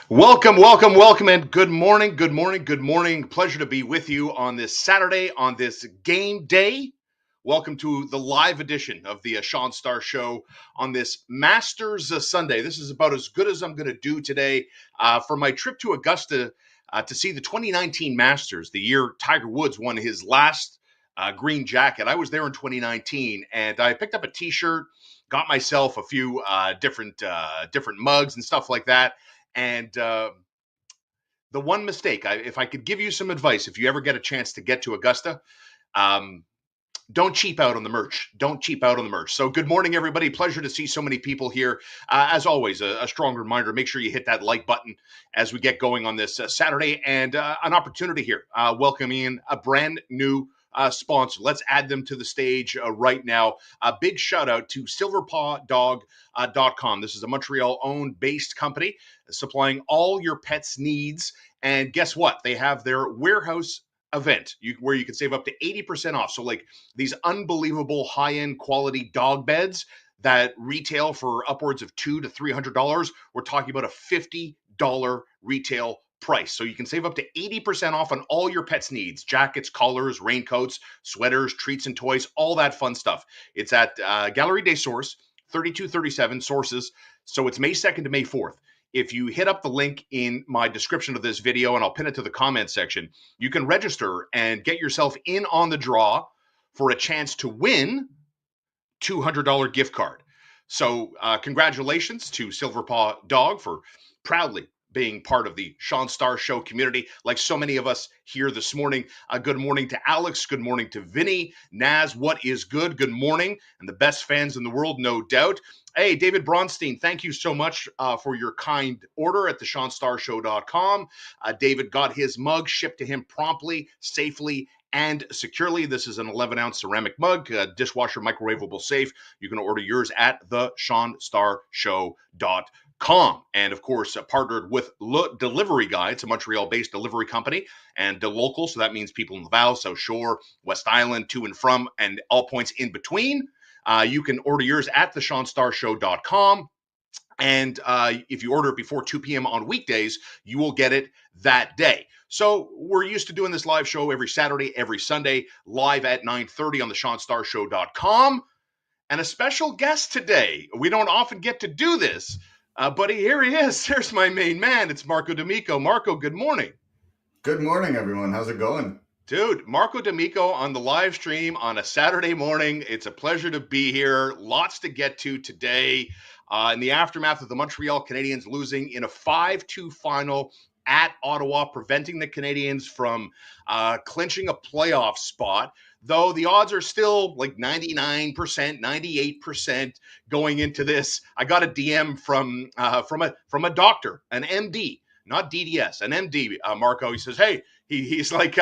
Welcome, and good morning. Pleasure to be with you on this Saturday, on this game day. Welcome to the live edition of the Shaun Starr Show on this Masters Sunday. This is about as good as I'm going to do today for my trip to Augusta to see the 2019 Masters, the year Tiger Woods won his last green jacket. I was there in 2019, and I picked up a T-shirt, got myself a few different mugs and stuff like that. And the one mistake, if I could give you some advice, if you ever get a chance to get to Augusta, um, don't cheap out on the merch. Don't cheap out on the merch. So good morning, everybody. Pleasure to see so many people here. As always, a strong reminder, make sure you hit that like button as we get going on this Saturday, and an opportunity here, welcoming in a brand new sponsor. Let's add them to the stage right now. A big shout out to silverpawdog.com. This is a Montreal-owned based company supplying all your pets' needs. And guess what? They have their warehouse event where you can save up to 80% off. So like these unbelievable high-end quality dog beds that retail for upwards of $200 to $300, we're talking about a $50 retail price. So you can save up to 80% off on all your pets' needs: jackets, collars, raincoats, sweaters, treats and toys, all that fun stuff. It's at Galerie des Sources, 3237 Sources. So it's May 2nd to May 4th. If you hit up the link in my description of this video, and I'll pin it to the comment section, you can register and get yourself in on the draw for a chance to win $200 gift card. So congratulations to Silverpaw Dog for proudly being part of the Shaun Starr Show community, like so many of us here this morning. Good morning to Alex. Good morning to Vinny. Naz, what is good? Good morning. And the best fans in the world, no doubt. Hey, David Bronstein, thank you so much for your kind order at the ShaunStarShow.com. David got his mug shipped to him promptly, safely, and securely. This is an 11-ounce ceramic mug, dishwasher microwavable safe. You can order yours at the ShaunStarShow.com. And of course, partnered with Delivery Guy. It's a Montreal-based delivery company and local. So that means people in Laval, South Shore, West Island, to and from, and all points in between. You can order yours at the ShaunStarShow.com. And if you order it before 2 p.m. on weekdays, you will get it that day. So we're used to doing this live show every Saturday, every Sunday, live at 9:30 on the ShaunStarShow.com. And a special guest today. We don't often get to do this, but here he is. There's my main man. It's Marco D'Amico. Marco, good morning. Good morning, everyone. How's it going? Dude, Marco D'Amico on the live stream on a Saturday morning. It's a pleasure to be here. Lots to get to today. In the aftermath of the Montreal Canadiens losing in a 5-2 final at Ottawa, preventing the Canadiens from clinching a playoff spot, though the odds are still like 99%, 98% going into this. I got a DM from a doctor, an MD, not DDS, an MD, Marco. He says, hey, he's like,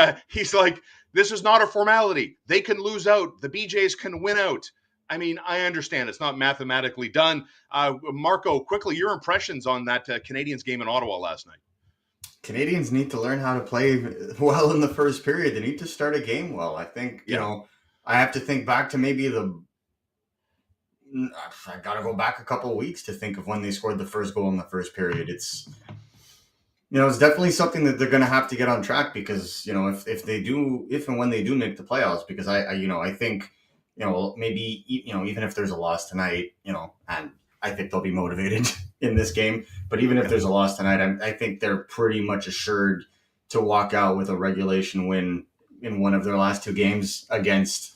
this is not a formality. They can lose out. The BJs can win out. I mean, I understand it's not mathematically done. Marco, quickly, your impressions on that Canadiens game in Ottawa last night. Canadians need to learn how to play well in the first period. They need to start a game well. I think, I have to think back to maybe I got to go back a couple of weeks to think of when they scored the first goal in the first period. It's definitely something that they're going to have to get on track because, if and when they do make the playoffs, because I think, maybe, even if there's a loss tonight, and I think they'll be motivated in this game. But even if there's a loss tonight, I think they're pretty much assured to walk out with a regulation win in one of their last two games against,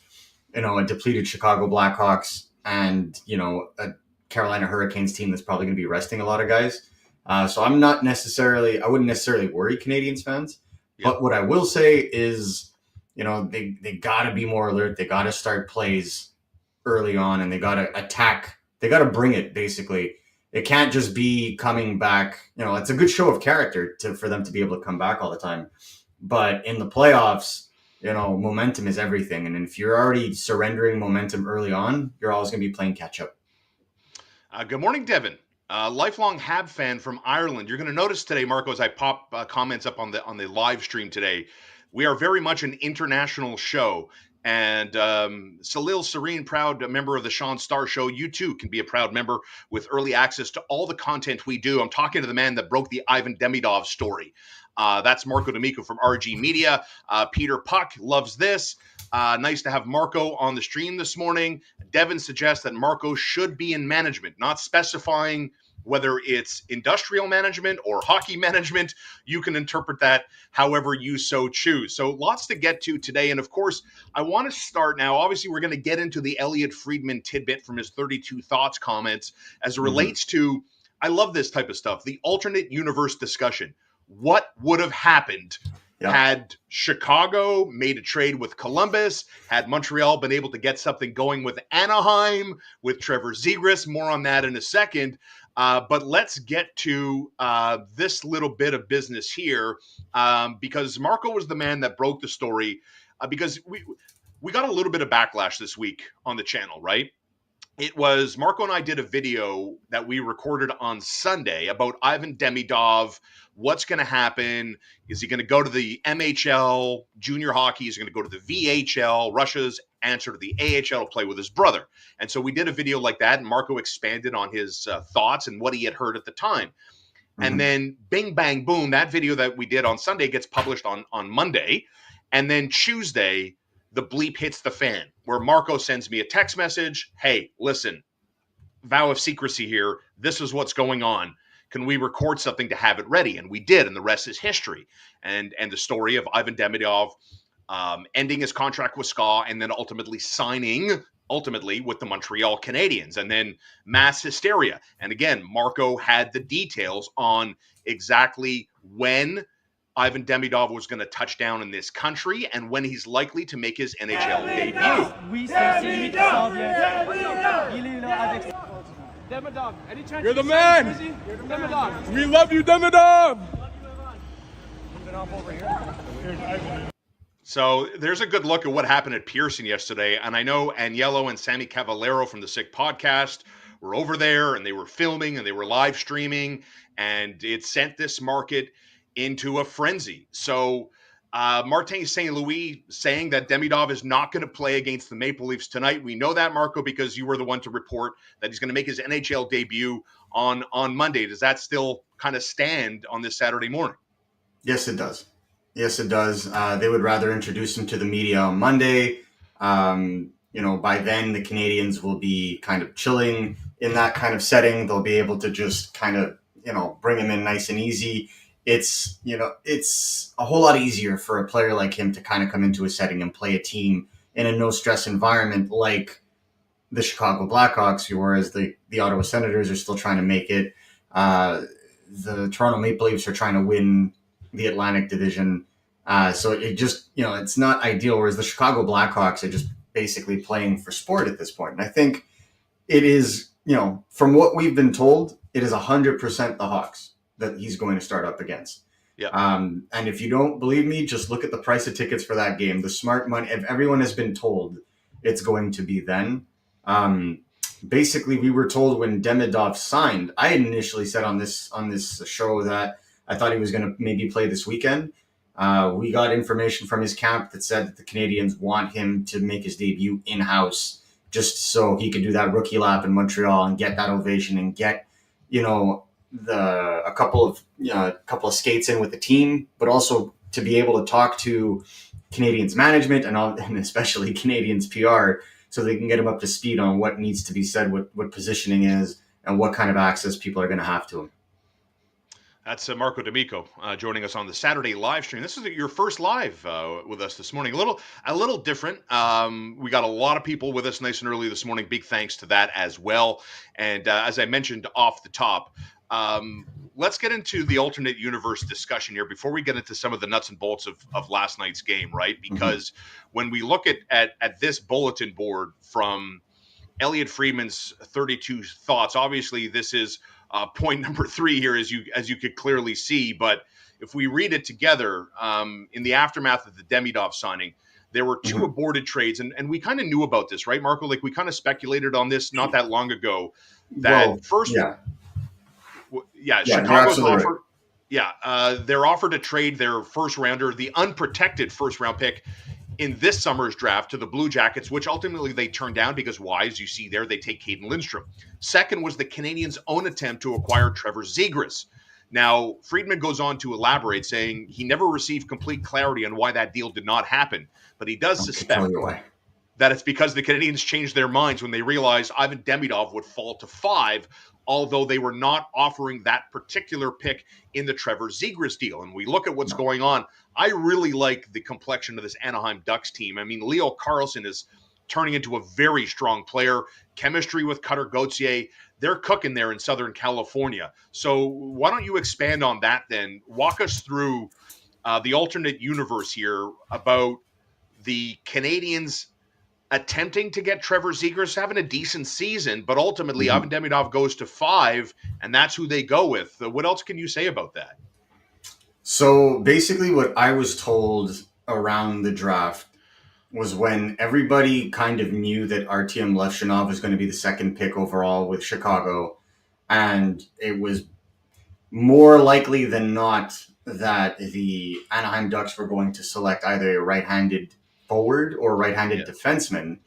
a depleted Chicago Blackhawks and, a Carolina Hurricanes team that's probably going to be resting a lot of guys. So I wouldn't necessarily worry Canadiens fans. Yeah. But what I will say is, they got to be more alert. They got to start plays early on, and they got to attack. They got to bring it, basically. It can't just be coming back. It's a good show of character for them to be able to come back all the time. But in the playoffs, momentum is everything. And if you're already surrendering momentum early on, you're always going to be playing catch up. Good morning, Devin. Lifelong Hab fan from Ireland. You're going to notice today, Marco, as I pop comments up on the live stream today, we are very much an international show. And Salil Serene, proud member of the Shaun Starr Show. You too can be a proud member with early access to all the content we do. I'm talking to the man that broke the Ivan Demidov story. That's Marco D'Amico from RG Media. Peter Puck loves this. Nice to have Marco on the stream this morning. Devin suggests that Marco should be in management, not specifying whether it's industrial management or hockey management. You can interpret that however you so choose. So lots to get to today. And of course, I want to start now. Obviously, we're going to get into the Elliotte Friedman tidbit from his 32 Thoughts comments as it relates to, I love this type of stuff, the alternate universe discussion. What would have happened had Chicago made a trade with Columbus, had Montreal been able to get something going with Anaheim, with Trevor Zegras? More on that in a second. But let's get to this little bit of business here, because Marco was the man that broke the story, because we got a little bit of backlash this week on the channel, right? It was Marco and I did a video that we recorded on Sunday about Ivan Demidov. What's going to happen? Is he going to go to the MHL junior hockey? Is he going to go to the VHL? Russia's answer to the AHL to play with his brother. And so we did a video like that, and Marco expanded on his thoughts and what he had heard at the time. And then bing, bang, boom, that video that we did on Sunday gets published on Monday. And then Tuesday, the bleep hits the fan, where Marco sends me a text message. Hey, listen, vow of secrecy here. This is what's going on. Can we record something to have it ready? And we did, and the rest is history. And the story of Ivan Demidov ending his contract with SKA and then ultimately signing with the Montreal Canadiens, and then mass hysteria. And again, Marco had the details on exactly when Ivan Demidov was going to touch down in this country and when he's likely to make his NHL debut. You're the man! We love you, Demidov! So there's a good look at what happened at Pearson yesterday. And I know Aniello and Sammy Cavallero from the Sick Podcast were over there, and they were filming and they were live streaming, and it sent this market into a frenzy. So Martin St. Louis saying that Demidov is not going to play against the Maple Leafs tonight. We know that, Marco, because you were the one to report that he's going to make his NHL debut on Monday. Does that still kind of stand on this Saturday morning? Yes, it does. Yes, it does. They would rather introduce him to the media on Monday. By then the Canadiens will be kind of chilling in that kind of setting. They'll be able to just kind of, bring him in nice and easy. It's a whole lot easier for a player like him to kind of come into a setting and play a team in a no stress environment like the Chicago Blackhawks, whereas the Ottawa Senators are still trying to make it. The Toronto Maple Leafs are trying to win the Atlantic Division. So it just, it's not ideal, whereas the Chicago Blackhawks are just basically playing for sport at this point. And I think it is, from what we've been told, it is 100% the Hawks that he's going to start up against. Yeah. And if you don't believe me, just look at the price of tickets for that game. The smart money, if everyone has been told it's going to be then. Basically, we were told when Demidov signed, I had initially said on this show that I thought he was going to maybe play this weekend. We got information from his camp that said that the Canadiens want him to make his debut in-house just so he could do that rookie lap in Montreal and get that ovation and get, a couple of skates in with the team, but also to be able to talk to Canadiens management and especially Canadiens PR so they can get him up to speed on what needs to be said, what positioning is, and what kind of access people are going to have to him. That's Marco D'Amico joining us on the Saturday live stream. This is your first live with us this morning. A little different. We got a lot of people with us nice and early this morning. Big thanks to that as well. And as I mentioned off the top, let's get into the alternate universe discussion here before we get into some of the nuts and bolts of last night's game, right? Because when we look at this bulletin board from Elliotte Friedman's 32 thoughts, obviously this is point number 3 here, as you could clearly see. But if we read it together, in the aftermath of the Demidov signing, there were 2 aborted trades, and we kind of knew about this, right, Marco? Like we kind of speculated on this not that long ago. Chicago's offered. Right. They're offered to trade their first rounder, the unprotected first round pick, in this summer's draft to the Blue Jackets, which ultimately they turned down because why, as you see there, they take Caden Lindstrom. Second was the Canadiens' own attempt to acquire Trevor Zegras. Now, Friedman goes on to elaborate, saying he never received complete clarity on why that deal did not happen, but he does suspect that it's because the Canadiens changed their minds when they realized Ivan Demidov would fall to 5, although they were not offering that particular pick in the Trevor Zegras deal. And we look at what's going on. I really like the complexion of this Anaheim Ducks team. I mean, Leo Carlsson is turning into a very strong player. Chemistry with Cutter Gauthier. They're cooking there in Southern California. So why don't you expand on that then? Walk us through the alternate universe here about the Canadiens attempting to get Trevor Zegras, having a decent season, but ultimately Ivan Demidov goes to 5, and that's who they go with. What else can you say about that? So basically what I was told around the draft was when everybody kind of knew that Artyom Levshunov was going to be the second pick overall with Chicago, and it was more likely than not that the Anaheim Ducks were going to select either a right-handed forward or right-handed defenseman,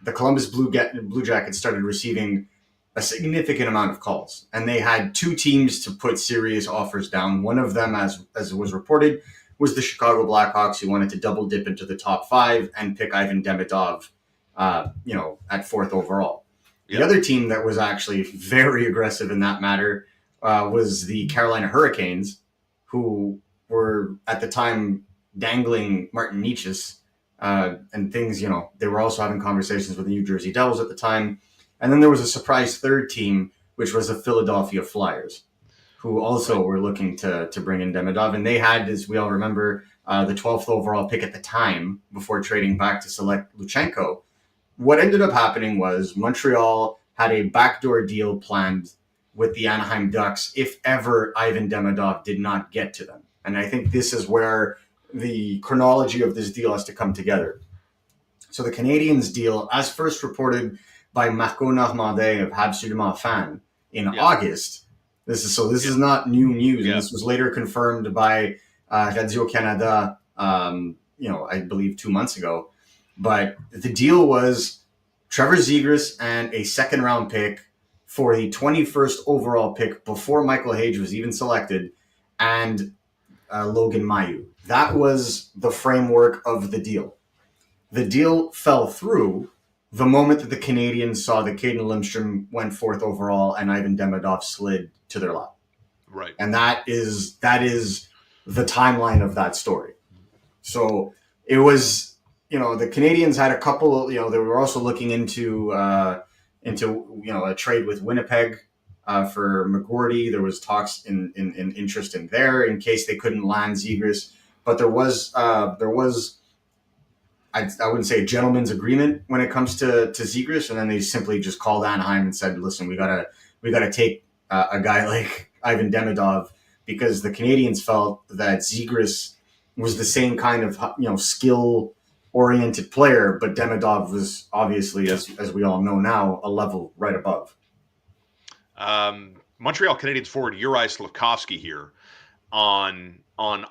the Columbus Blue Jackets started receiving a significant amount of calls, and they had 2 teams to put serious offers down. One of them, as was reported, was the Chicago Blackhawks, who wanted to double dip into the top 5 and pick Ivan Demidov, at 4th overall. The other team that was actually very aggressive in that matter was the Carolina Hurricanes, who were at the time dangling Martin Necas. And things, they were also having conversations with the New Jersey Devils at the time. And then there was a surprise third team, which was the Philadelphia Flyers, who also were looking to bring in Demidov. And they had, as we all remember, the 12th overall pick at the time before trading back to select Luchenko. What ended up happening was Montreal had a backdoor deal planned with the Anaheim Ducks if ever Ivan Demidov did not get to them. And I think this is where the chronology of this deal has to come together. So the Canadiens deal, as first reported by Marco Normandin of Absolument Fan in August, this is not new news. And this was later confirmed by Radio-Canada, I believe 2 months ago. But the deal was Trevor Zegras and a second-round pick for the 21st overall pick before Michael Hage was even selected, and Logan Mailloux. That was the framework of the deal. The deal fell through the moment that the Canadiens saw that Caden Lindstrom went 4th overall and Ivan Demidov slid to their lap. Right. And that is the timeline of that story. So it was, the Canadiens had a couple, they were also looking into a trade with Winnipeg for McGordy. There was talks in interest in there in case they couldn't land Zegras. But there was I wouldn't say a gentleman's agreement when it comes to Zegras, and then they simply just called Anaheim and said, "Listen, we gotta take a guy like Ivan Demidov," because the Canadiens felt that Zegras was the same kind of skill oriented player, but Demidov was obviously, as we all know now, a level right above. Montreal Canadiens forward Juraj Slafkovsky here on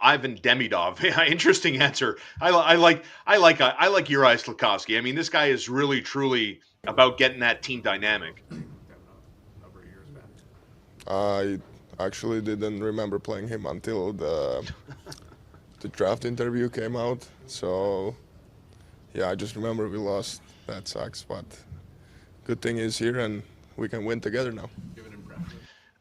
Ivan Demidov. Interesting answer. I like Juraj Slafkovsky. I mean, this guy is really truly about getting that team dynamic. I actually didn't remember playing him until the draft interview came out. So I just remember we lost. That sucks, but good thing he's here and we can win together now.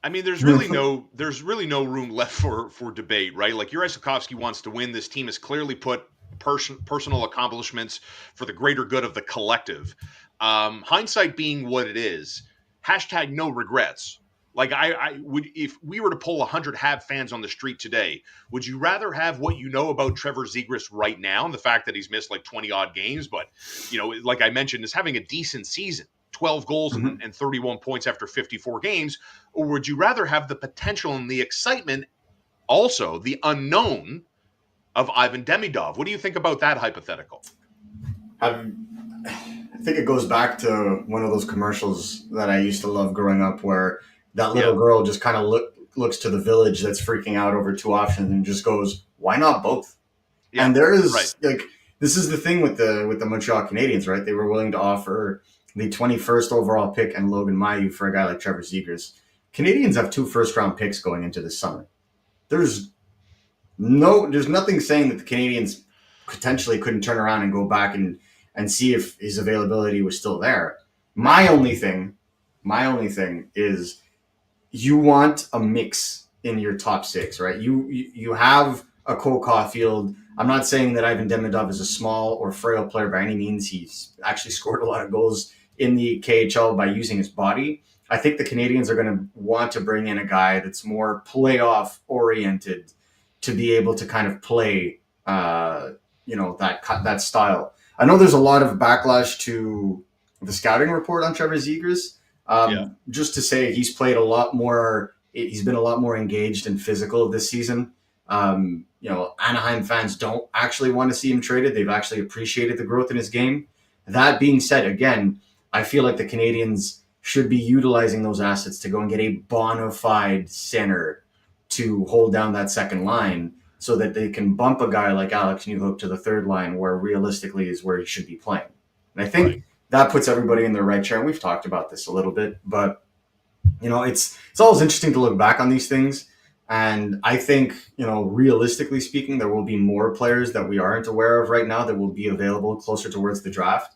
I mean, there's really no room left for debate, right? Like, Juraj Slafkovsky wants to win. This team has clearly put personal accomplishments for the greater good of the collective. Hindsight being what it is, hashtag no regrets. Like, I would, if we were to poll 100 Hab fans on the street today, would you rather have what you know about Trevor Zegras right now, and the fact that he's missed like 20 odd games, but like I mentioned, is having a decent season? 12 goals and 31 points after 54 games, or would you rather have the potential and the excitement, also the unknown of Ivan Demidov? What do you think about that hypothetical? I think it goes back to one of those commercials that I used to love growing up, where that little girl just kind of looks to the village that's freaking out over 2 options and just goes, "Why not both?" Yeah, and there is this is the thing with the Montreal Canadiens, right? They were willing to offer the 21st overall pick and Logan Mailloux for a guy like Trevor Zegras. Canadians have 2 first-round picks going into this summer. There's nothing saying that the Canadians potentially couldn't turn around and go back and see if his availability was still there. My only thing is you want a mix in your top 6, right? You have a Cole Caulfield. I'm not saying that Ivan Demidov is a small or frail player by any means. He's actually scored a lot of goals in the KHL by using his body. I think the Canadians are going to want to bring in a guy that's more playoff oriented to be able to kind of play, that style. I know there's a lot of backlash to the scouting report on Trevor Zegras. Just to say he's played a lot more. He's been a lot more engaged and physical this season. Anaheim fans don't actually want to see him traded. They've actually appreciated the growth in his game. That being said, again, I feel like the Canadians should be utilizing those assets to go and get a bona fide center to hold down that second line so that they can bump a guy like Alex Newhook to the third line where realistically is where he should be playing. And I think that puts everybody in their right chair. And we've talked about this a little bit, but it's always interesting to look back on these things. And I think, realistically speaking, there will be more players that we aren't aware of right now that will be available closer towards the draft.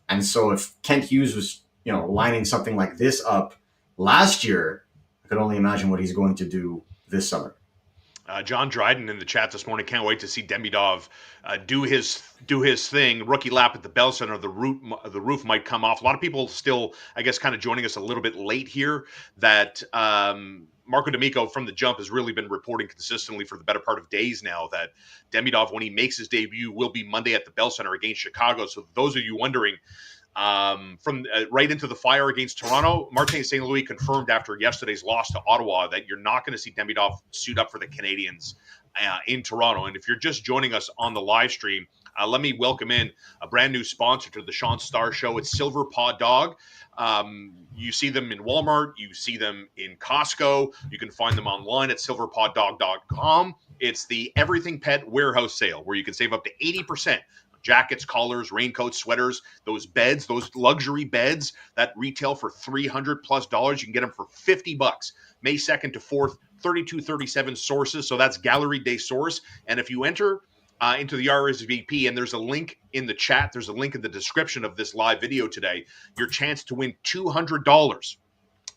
And so if Kent Hughes was, lining something like this up last year, I could only imagine what he's going to do this summer. John Dryden in the chat this morning can't wait to see Demidov do his thing. Rookie lap at the Bell Center. The roof might come off. A lot of people still, I guess, kind of joining us a little bit late here. That Marco D'Amico from the jump has really been reporting consistently for the better part of days now that Demidov, when he makes his debut, will be Monday at the Bell Center against Chicago. So those of you wondering, from right into the fire against Toronto, Martin St. Louis confirmed after yesterday's loss to Ottawa that you're not going to see Demidov suit up for the Canadiens in Toronto. And if you're just joining us on the live stream, let me welcome in a brand new sponsor to the Shaun Starr Show. It's Silver Paw Dog. You see them in Walmart. You see them in Costco. You can find them online at silverpawdog.com. It's the Everything Pet Warehouse Sale where you can save up to 80%. Jackets, collars, raincoats, sweaters, those beds, those luxury beds that retail for $300+. You can get them for $50. May 2nd to 4th, 3237 sources. So that's Gallery Day Source. And if you enter into the RSVP, and there's a link in the chat, there's a link in the description of this live video today, your chance to win $200.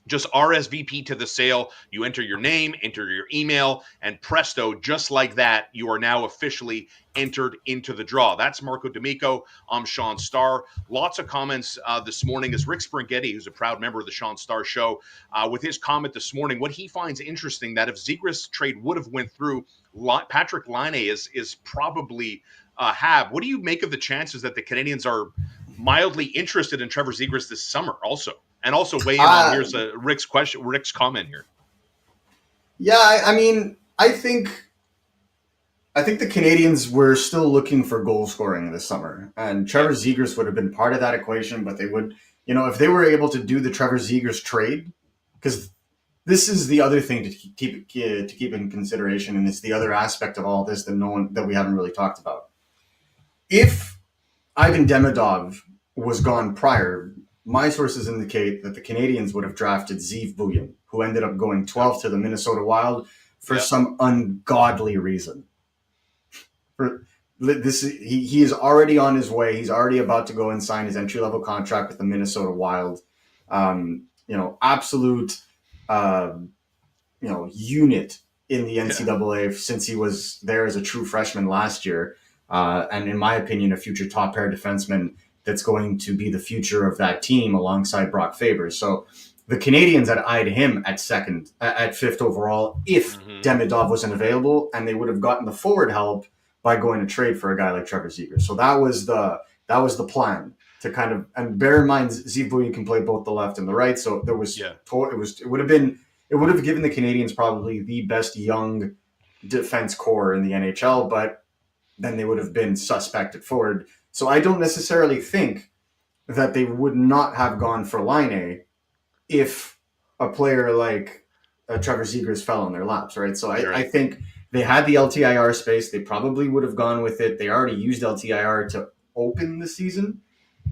Just RSVP to the sale. You enter your name, enter your email, and presto, just like that, you are now officially entered into the draw. That's Marco D'Amico. I'm Shaun Starr. Lots of comments this morning is Rick Springhetti, who's a proud member of the Shaun Starr Show, with his comment this morning. What he finds interesting that if Zegras trade would have went through, Patrick Laine is probably Hab. What do you make of the chances that the Canadians are mildly interested in Trevor Zegras this summer also? And also weigh in on here's Rick's comment here. Yeah, I think the Canadians were still looking for goal scoring this summer, and Trevor Zegras would have been part of that equation. But they would, if they were able to do the Trevor Zegras trade, because this is the other thing to keep in consideration, and it's the other aspect of all this that we haven't really talked about. If Ivan Demidov was gone prior, my sources indicate that the Canadians would have drafted Zeev Buyin, who ended up going 12th to the Minnesota Wild for some ungodly reason. He is already on his way. He's already about to go and sign his entry-level contract with the Minnesota Wild. Absolute, unit in the NCAA since he was there as a true freshman last year. And in my opinion, a future top pair defenseman that's going to be the future of that team alongside Brock Faber. So the Canadians had eyed him at 5th overall if Demidov wasn't available, and they would have gotten the forward help by going to trade for a guy like Trevor Zegras. So that was the plan to kind of, and bear in mind, Zeev Buyin can play both the left and the right. So there was, it would have given the Canadians probably the best young defense core in the NHL, but then they would have been suspect at forward. So I don't necessarily think that they would not have gone for Laine if a player like Trevor Zegras fell in their laps, right? So I think they had the LTIR space. They probably would have gone with it. They already used LTIR to open the season.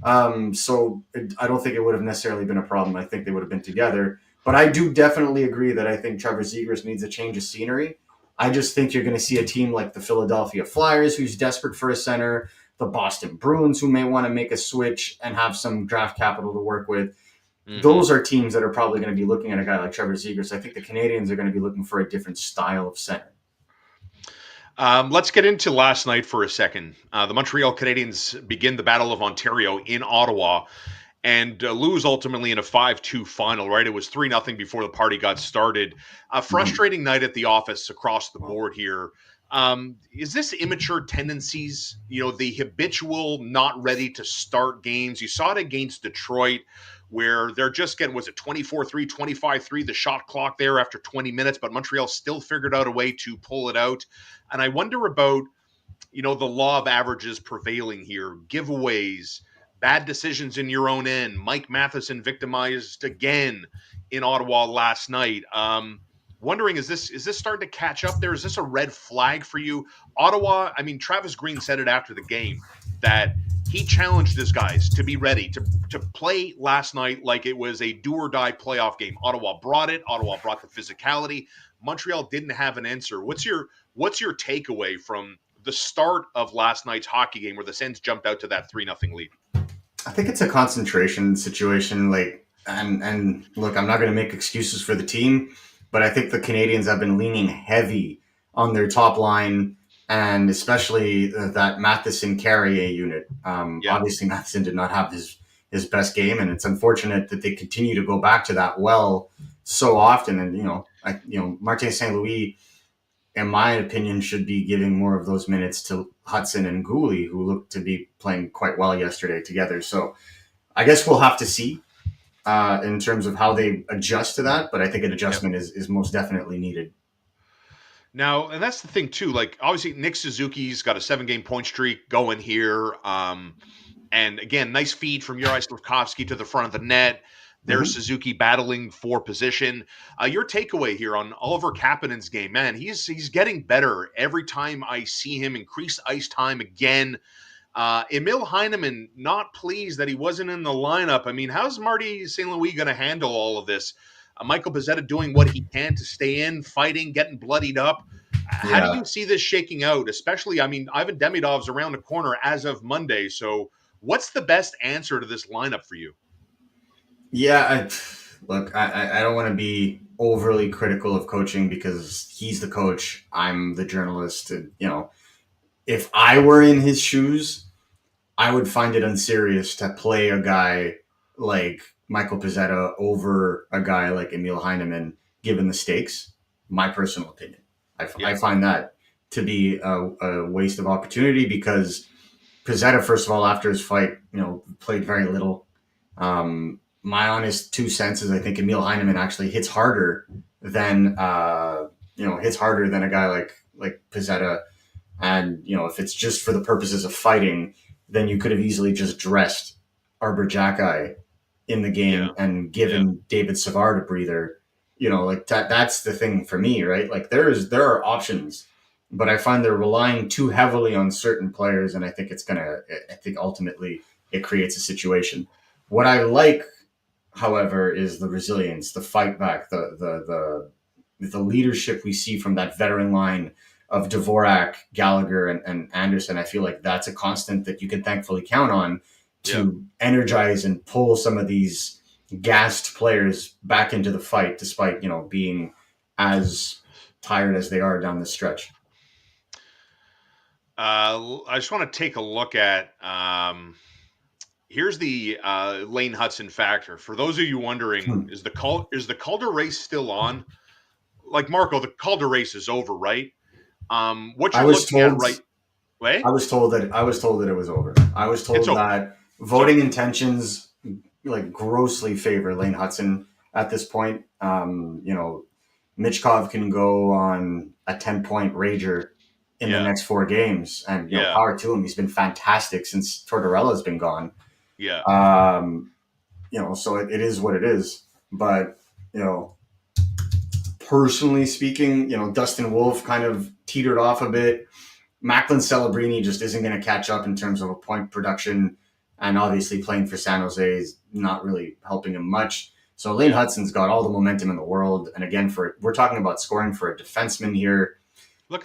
I don't think it would have necessarily been a problem. I think they would have been together. But I do definitely agree that I think Trevor Zegras needs a change of scenery. I just think you're going to see a team like the Philadelphia Flyers, who's desperate for a center, the Boston Bruins, who may want to make a switch and have some draft capital to work with. Mm-hmm. Those are teams that are probably going to be looking at a guy like Trevor Zegras. I think the Canadiens are going to be looking for a different style of center. Let's get into last night for a second. The Montreal Canadiens begin the Battle of Ontario in Ottawa and lose ultimately in a 5-2 final, right? It was 3-0 before the party got started. A frustrating night at the office across the board here. Is this immature tendencies, the habitual not ready to start games? You saw it against Detroit where they're just getting, was it 24-3, 25-3, the shot clock there after 20 minutes, but Montreal still figured out a way to pull it out. And I wonder about, the law of averages prevailing here, giveaways, bad decisions in your own end. Mike Matheson victimized again in Ottawa last night. Wondering, is this starting to catch up there? Is this a red flag for you? Ottawa, Travis Green said it after the game that he challenged his guys to be ready to play last night like it was a do or die playoff game. Ottawa brought it. Ottawa brought the physicality. Montreal didn't have an answer. What's your takeaway from the start of last night's hockey game where the Sens jumped out to that 3-0 lead? I think it's a concentration situation. And look, I'm not going to make excuses for the team, but I think the Canadiens have been leaning heavy on their top line, and especially that Matheson Carrier unit. Obviously, Matheson did not have his best game, and it's unfortunate that they continue to go back to that well so often. And Martin St. Louis, in my opinion, should be giving more of those minutes to Hutson and Gooley, who looked to be playing quite well yesterday together. So I guess we'll have to see in terms of how they adjust to that, but I think an adjustment is most definitely needed. Now, and that's the thing too, obviously Nick Suzuki's got a 7-game point streak going here. And again, nice feed from Juraj Slafkovsky to the front of the net. There's Suzuki battling for position. Your takeaway here on Oliver Kapanen's game, man, he's getting better every time I see him increase ice time again. Emil Heineman, not pleased that he wasn't in the lineup. How's Marty St. Louis going to handle all of this? Michael Pezzetta doing what he can to stay in, fighting, getting bloodied up. How do you see this shaking out? Especially, Ivan Demidov's around the corner as of Monday. So what's the best answer to this lineup for you? Yeah, I don't want to be overly critical of coaching because he's the coach. I'm the journalist. And, if I were in his shoes, I would find it unserious to play a guy like Michael Pezzetta over a guy like Emil Heineman, given the stakes. My personal opinion. I find that to be a waste of opportunity because Pezzetta, first of all, after his fight, played very little. My honest 2 cents is I think Emil Heineman actually hits harder than a guy like Pezzetta. And, if it's just for the purposes of fighting, then you could have easily just dressed Arbor Jacki in the game and given David Savard a breather. That's the thing for me, right? There are options, but I find they're relying too heavily on certain players. And I think I think ultimately it creates a situation. What I like, however, is the resilience, the fight back, the leadership we see from that veteran line of Dvorak, Gallagher, and Anderson. I feel like that's a constant that you can thankfully count on to energize and pull some of these gassed players back into the fight, despite, being as tired as they are down the stretch. I just want to take a look at here's the Lane Hutson factor. For those of you wondering, is the Calder race still on? Like Marco, the Calder race is over, right? What you're looking at, right? Wait? I was told that it was over. I was told that voting intentions grossly favor Lane Hutson at this point. Michkov can go on a 10-point rager in the next 4 games, and power to him. He's been fantastic since Tortorella's been gone. Yeah. So it is what it is. But personally speaking, Dustin Wolf kind of teetered off a bit. Macklin Celebrini just isn't going to catch up in terms of a point production, and obviously playing for San Jose is not really helping him much. So Lane Hutson's got all the momentum in the world, and again, we're talking about scoring for a defenseman here.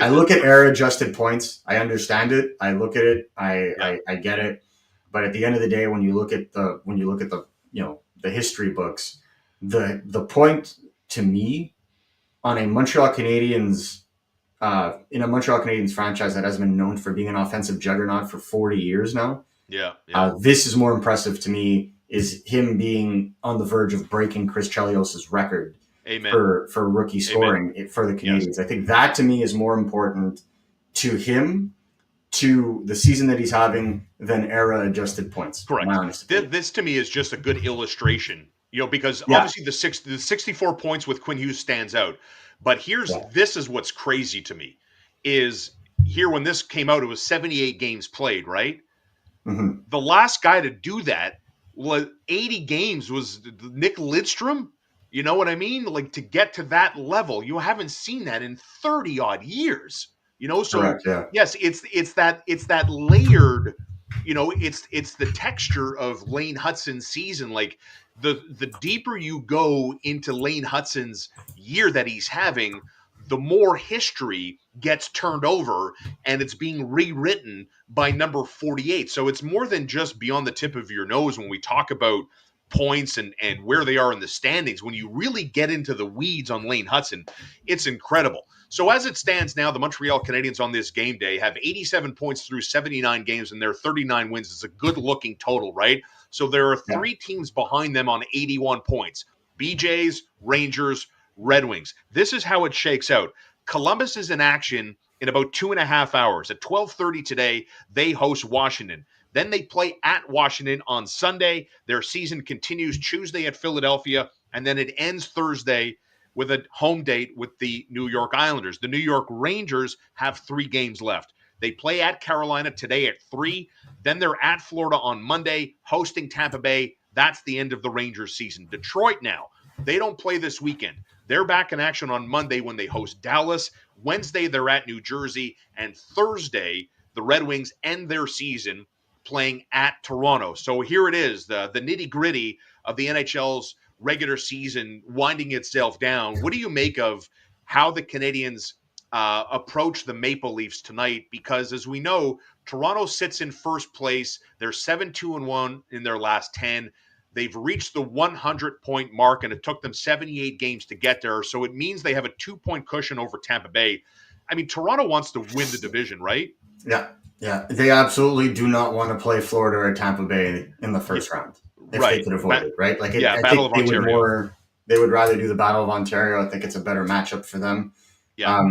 I look at error-adjusted points. I understand it. I look at it. I get it. But at the end of the day, when you look at the the history books, the point to me on a Montreal Canadiens. In a Montreal Canadiens franchise that has been known for being an offensive juggernaut for 40 years now. This is more impressive to me, is him being on the verge of breaking Chris Chelios' record for rookie scoring for the Canadiens. Yes. I think that to me is more important to him, to the season that he's having, than era-adjusted points. Correct. This to me is just a good illustration, because obviously the 64 points with Quinn Hughes stands out. But this is what's crazy to me, is here when this came out, it was 78 games played, right? Mm-hmm. The last guy to do that was 80 games was Nick Lidstrom. You know what I mean? Like, to get to that level, you haven't seen that in 30 odd years. So correct, yeah. Yes, it's that layered, it's the texture of Lane Hutson's season. Like, the deeper you go into Lane Hutson's year that he's having, the more history gets turned over and it's being rewritten by number 48. So it's more than just beyond the tip of your nose when we talk about points and where they are in the standings. When you really get into the weeds on Lane Hutson, it's incredible. So as it stands now, the Montreal Canadiens on this game day have 87 points through 79 games, and their 39 wins is a good-looking total, right? So there are three teams behind them on 81 points. BJ's, Rangers, Red Wings. This is how it shakes out. Columbus is in action in about 2.5 hours. At 12:30 today, they host Washington. Then they play at Washington on Sunday. Their season continues Tuesday at Philadelphia, and then it ends Thursday with a home date with the New York Islanders. The New York Rangers have 3 games left. They play at Carolina today at 3. Then they're at Florida on Monday, hosting Tampa Bay. That's the end of the Rangers season. Detroit now, they don't play this weekend. They're back in action on Monday when they host Dallas. Wednesday, they're at New Jersey. And Thursday, the Red Wings end their season playing at Toronto. So here it is, the nitty-gritty of the NHL's regular season winding itself down. What do you make of how the Canadiens approach the Maple Leafs tonight? Because as we know, Toronto sits in first place. They're 7-2-1 in their last 10. They've reached the 100-point mark, and it took them 78 games to get there. So it means they have a 2-point cushion over Tampa Bay. I mean, Toronto wants to win the division, right? Yeah. They absolutely do not want to play Florida or Tampa Bay in the first round. If they could avoid it, right? Like, I Battle think of Ontario. They would rather do the Battle of Ontario. I think it's a better matchup for them. Yeah.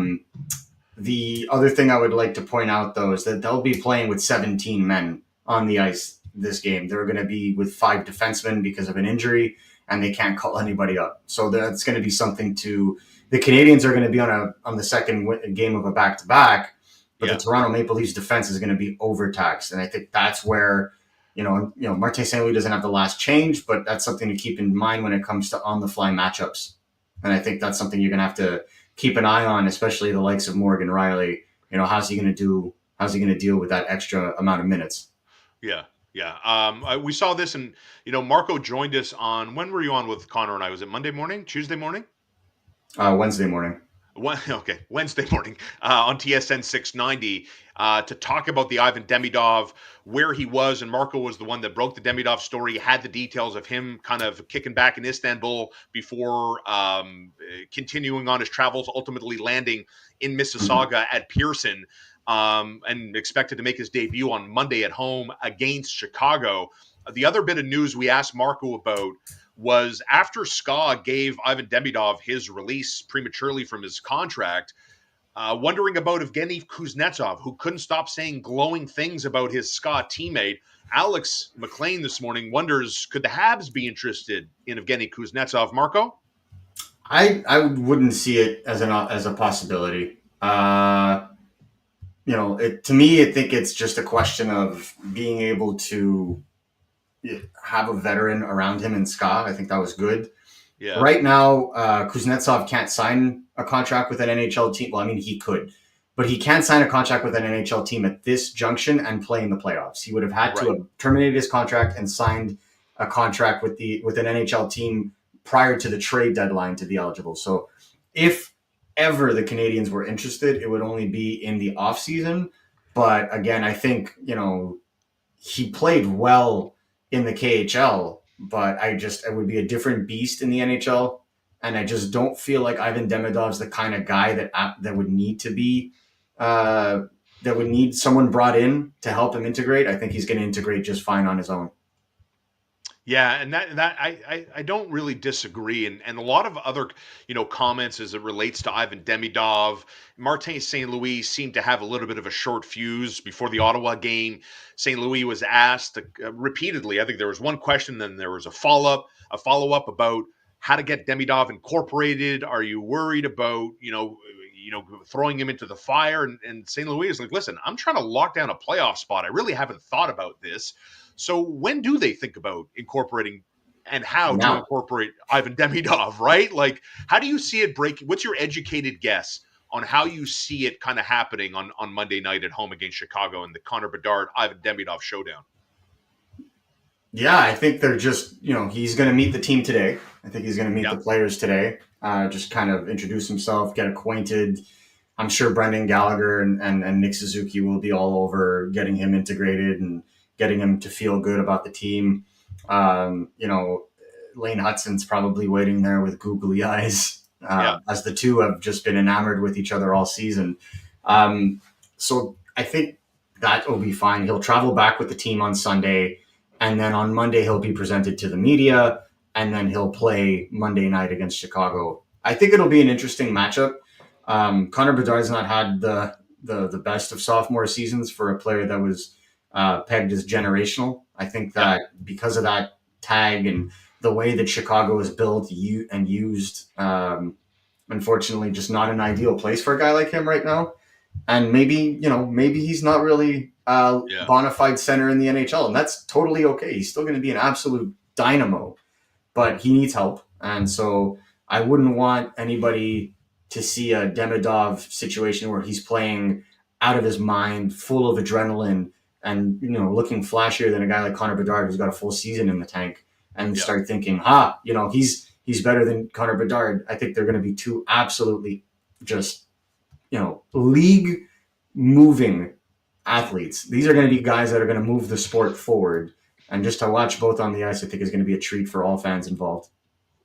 The other thing I would like to point out, though, is that they'll be playing with 17 men on the ice this game. They're going to be with 5 defensemen because of an injury, and they can't call anybody up. So that's going to be something to – the Canadiens are going to be on the second game of a back-to-back, but the Toronto Maple Leafs defense is going to be overtaxed. And I think that's where – Martin St. Louis doesn't have the last change, but that's something to keep in mind when it comes to on-the-fly matchups. And I think that's something you're going to have to keep an eye on, especially the likes of Morgan Riley. How's he going to deal with that extra amount of minutes? Yeah. We saw this, and Marco joined us on. When were you on with Connor and I? Was it Monday morning, Tuesday morning? Wednesday morning. Wednesday morning on TSN 690 to talk about the Ivan Demidov, where he was, and Marco was the one that broke the Demidov story. He had the details of him kind of kicking back in Istanbul before continuing on his travels, ultimately landing in Mississauga at Pearson, and expected to make his debut on Monday at home against Chicago. The other bit of news we asked Marco about was after SKA gave Ivan Demidov his release prematurely from his contract, wondering about Evgeny Kuznetsov, who couldn't stop saying glowing things about his SKA teammate. Alex McLean this morning wonders, could the Habs be interested in Evgeny Kuznetsov, Marco? I wouldn't see it as a possibility. To me, I think it's just a question of being able to have a veteran around him in SKA. I think that was good. Yeah. Right now, Kuznetsov can't sign a contract with an NHL team. Well, I mean, he could, but he can't sign a contract with an NHL team at this junction and play in the playoffs. He would have had to have terminated his contract and signed a contract with an NHL team prior to the trade deadline to be eligible. So if ever the Canadiens were interested, it would only be in the offseason. But again, I think, he played well in the KHL, but it would be a different beast in the NHL. And I just don't feel like Ivan Demidov's the kind of guy that would need to be, that would need someone brought in to help him integrate. I think he's going to integrate just fine on his own. Yeah, and I don't really disagree, and a lot of other comments as it relates to Ivan Demidov, Martin St. Louis seemed to have a little bit of a short fuse before the Ottawa game. St. Louis was asked repeatedly. I think there was one question, then there was a follow up about how to get Demidov incorporated. Are you worried about throwing him into the fire? And St. Louis is like, listen, I'm trying to lock down a playoff spot. I really haven't thought about this. So when do they think about incorporating and how to incorporate Ivan Demidov, right? Like, how do you see it break? What's your educated guess on how you see it kind of happening on Monday night at home against Chicago in the Connor Bedard, Ivan Demidov showdown? Yeah, I think they're just, he's going to meet the team today. I think he's going to meet the players today, just kind of introduce himself, get acquainted. I'm sure Brendan Gallagher and Nick Suzuki will be all over getting him integrated and getting him to feel good about the team. Lane Hutson's probably waiting there with googly eyes, as the two have just been enamored with each other all season. So I think that will be fine. He'll travel back with the team on Sunday, and then on Monday he'll be presented to the media, and then he'll play Monday night against Chicago. I think it'll be an interesting matchup. Connor Bedard's not had the best of sophomore seasons for a player that was pegged as generational. I think that because of that tag and the way that Chicago is built and used, unfortunately, just not an ideal place for a guy like him right now. And maybe he's not really a bona fide center in the NHL, and that's totally okay. He's still going to be an absolute dynamo, but he needs help. And so I wouldn't want anybody to see a Demidov situation where he's playing out of his mind, full of adrenaline, and looking flashier than a guy like Connor Bedard who's got a full season in the tank, and start thinking, he's better than Connor Bedard. I think they're going to be two absolutely just league moving athletes. These are going to be guys that are going to move the sport forward, and just to watch both on the ice, I think is going to be a treat for all fans involved.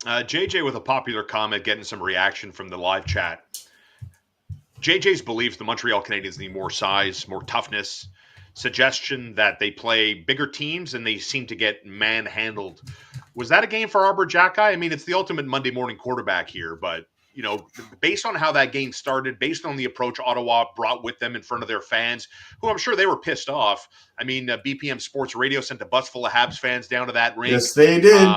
JJ with a popular comment, getting some reaction from the live chat. JJ's believes the Montreal Canadiens need more size, more toughness. Suggestion that they play bigger teams and they seem to get manhandled. Was that a game for Arbor Xhekaj? I mean, it's the ultimate Monday morning quarterback here, but based on how that game started, based on the approach Ottawa brought with them in front of their fans, who I'm sure they were pissed off. I mean, BPM Sports Radio sent a bus full of Habs fans down to that rink. Yes, they did.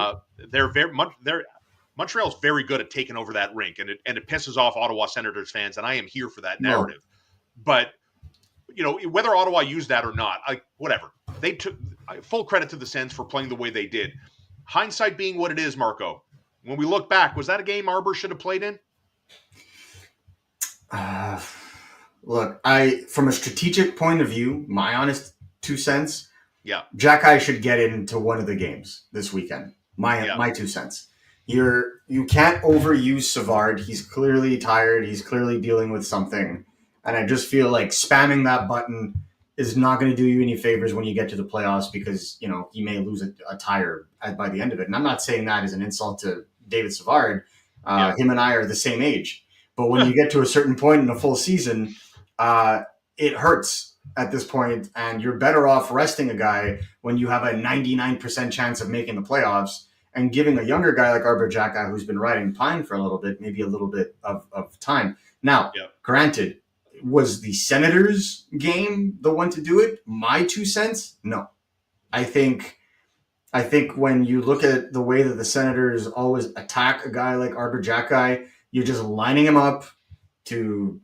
Montreal's very good at taking over that rink, and it pisses off Ottawa Senators fans, and I am here for that narrative. But whether Ottawa used that or not, whatever. They took full credit to the Sens for playing the way they did. Hindsight being what it is, Marco. When we look back, was that a game Arbor should have played in? Look, from a strategic point of view, my honest 2 cents, Xhekaj should get into one of the games this weekend. My 2 cents. You can't overuse Savard. He's clearly tired. He's clearly dealing with something. And I just feel like spamming that button is not going to do you any favors when you get to the playoffs, because, he may lose a tire by the end of it. And I'm not saying that as an insult to David Savard. Him and I are the same age. But when you get to a certain point in a full season, it hurts at this point, and you're better off resting a guy when you have a 99% chance of making the playoffs, and giving a younger guy like Arbor Xhekaj, who's been riding pine for a little bit, maybe a little bit of time. Now, granted, was the Senators game the one to do it? My 2 cents? No. I think when you look at the way that the Senators always attack a guy like Arbor Xhekaj, you're just lining him up to,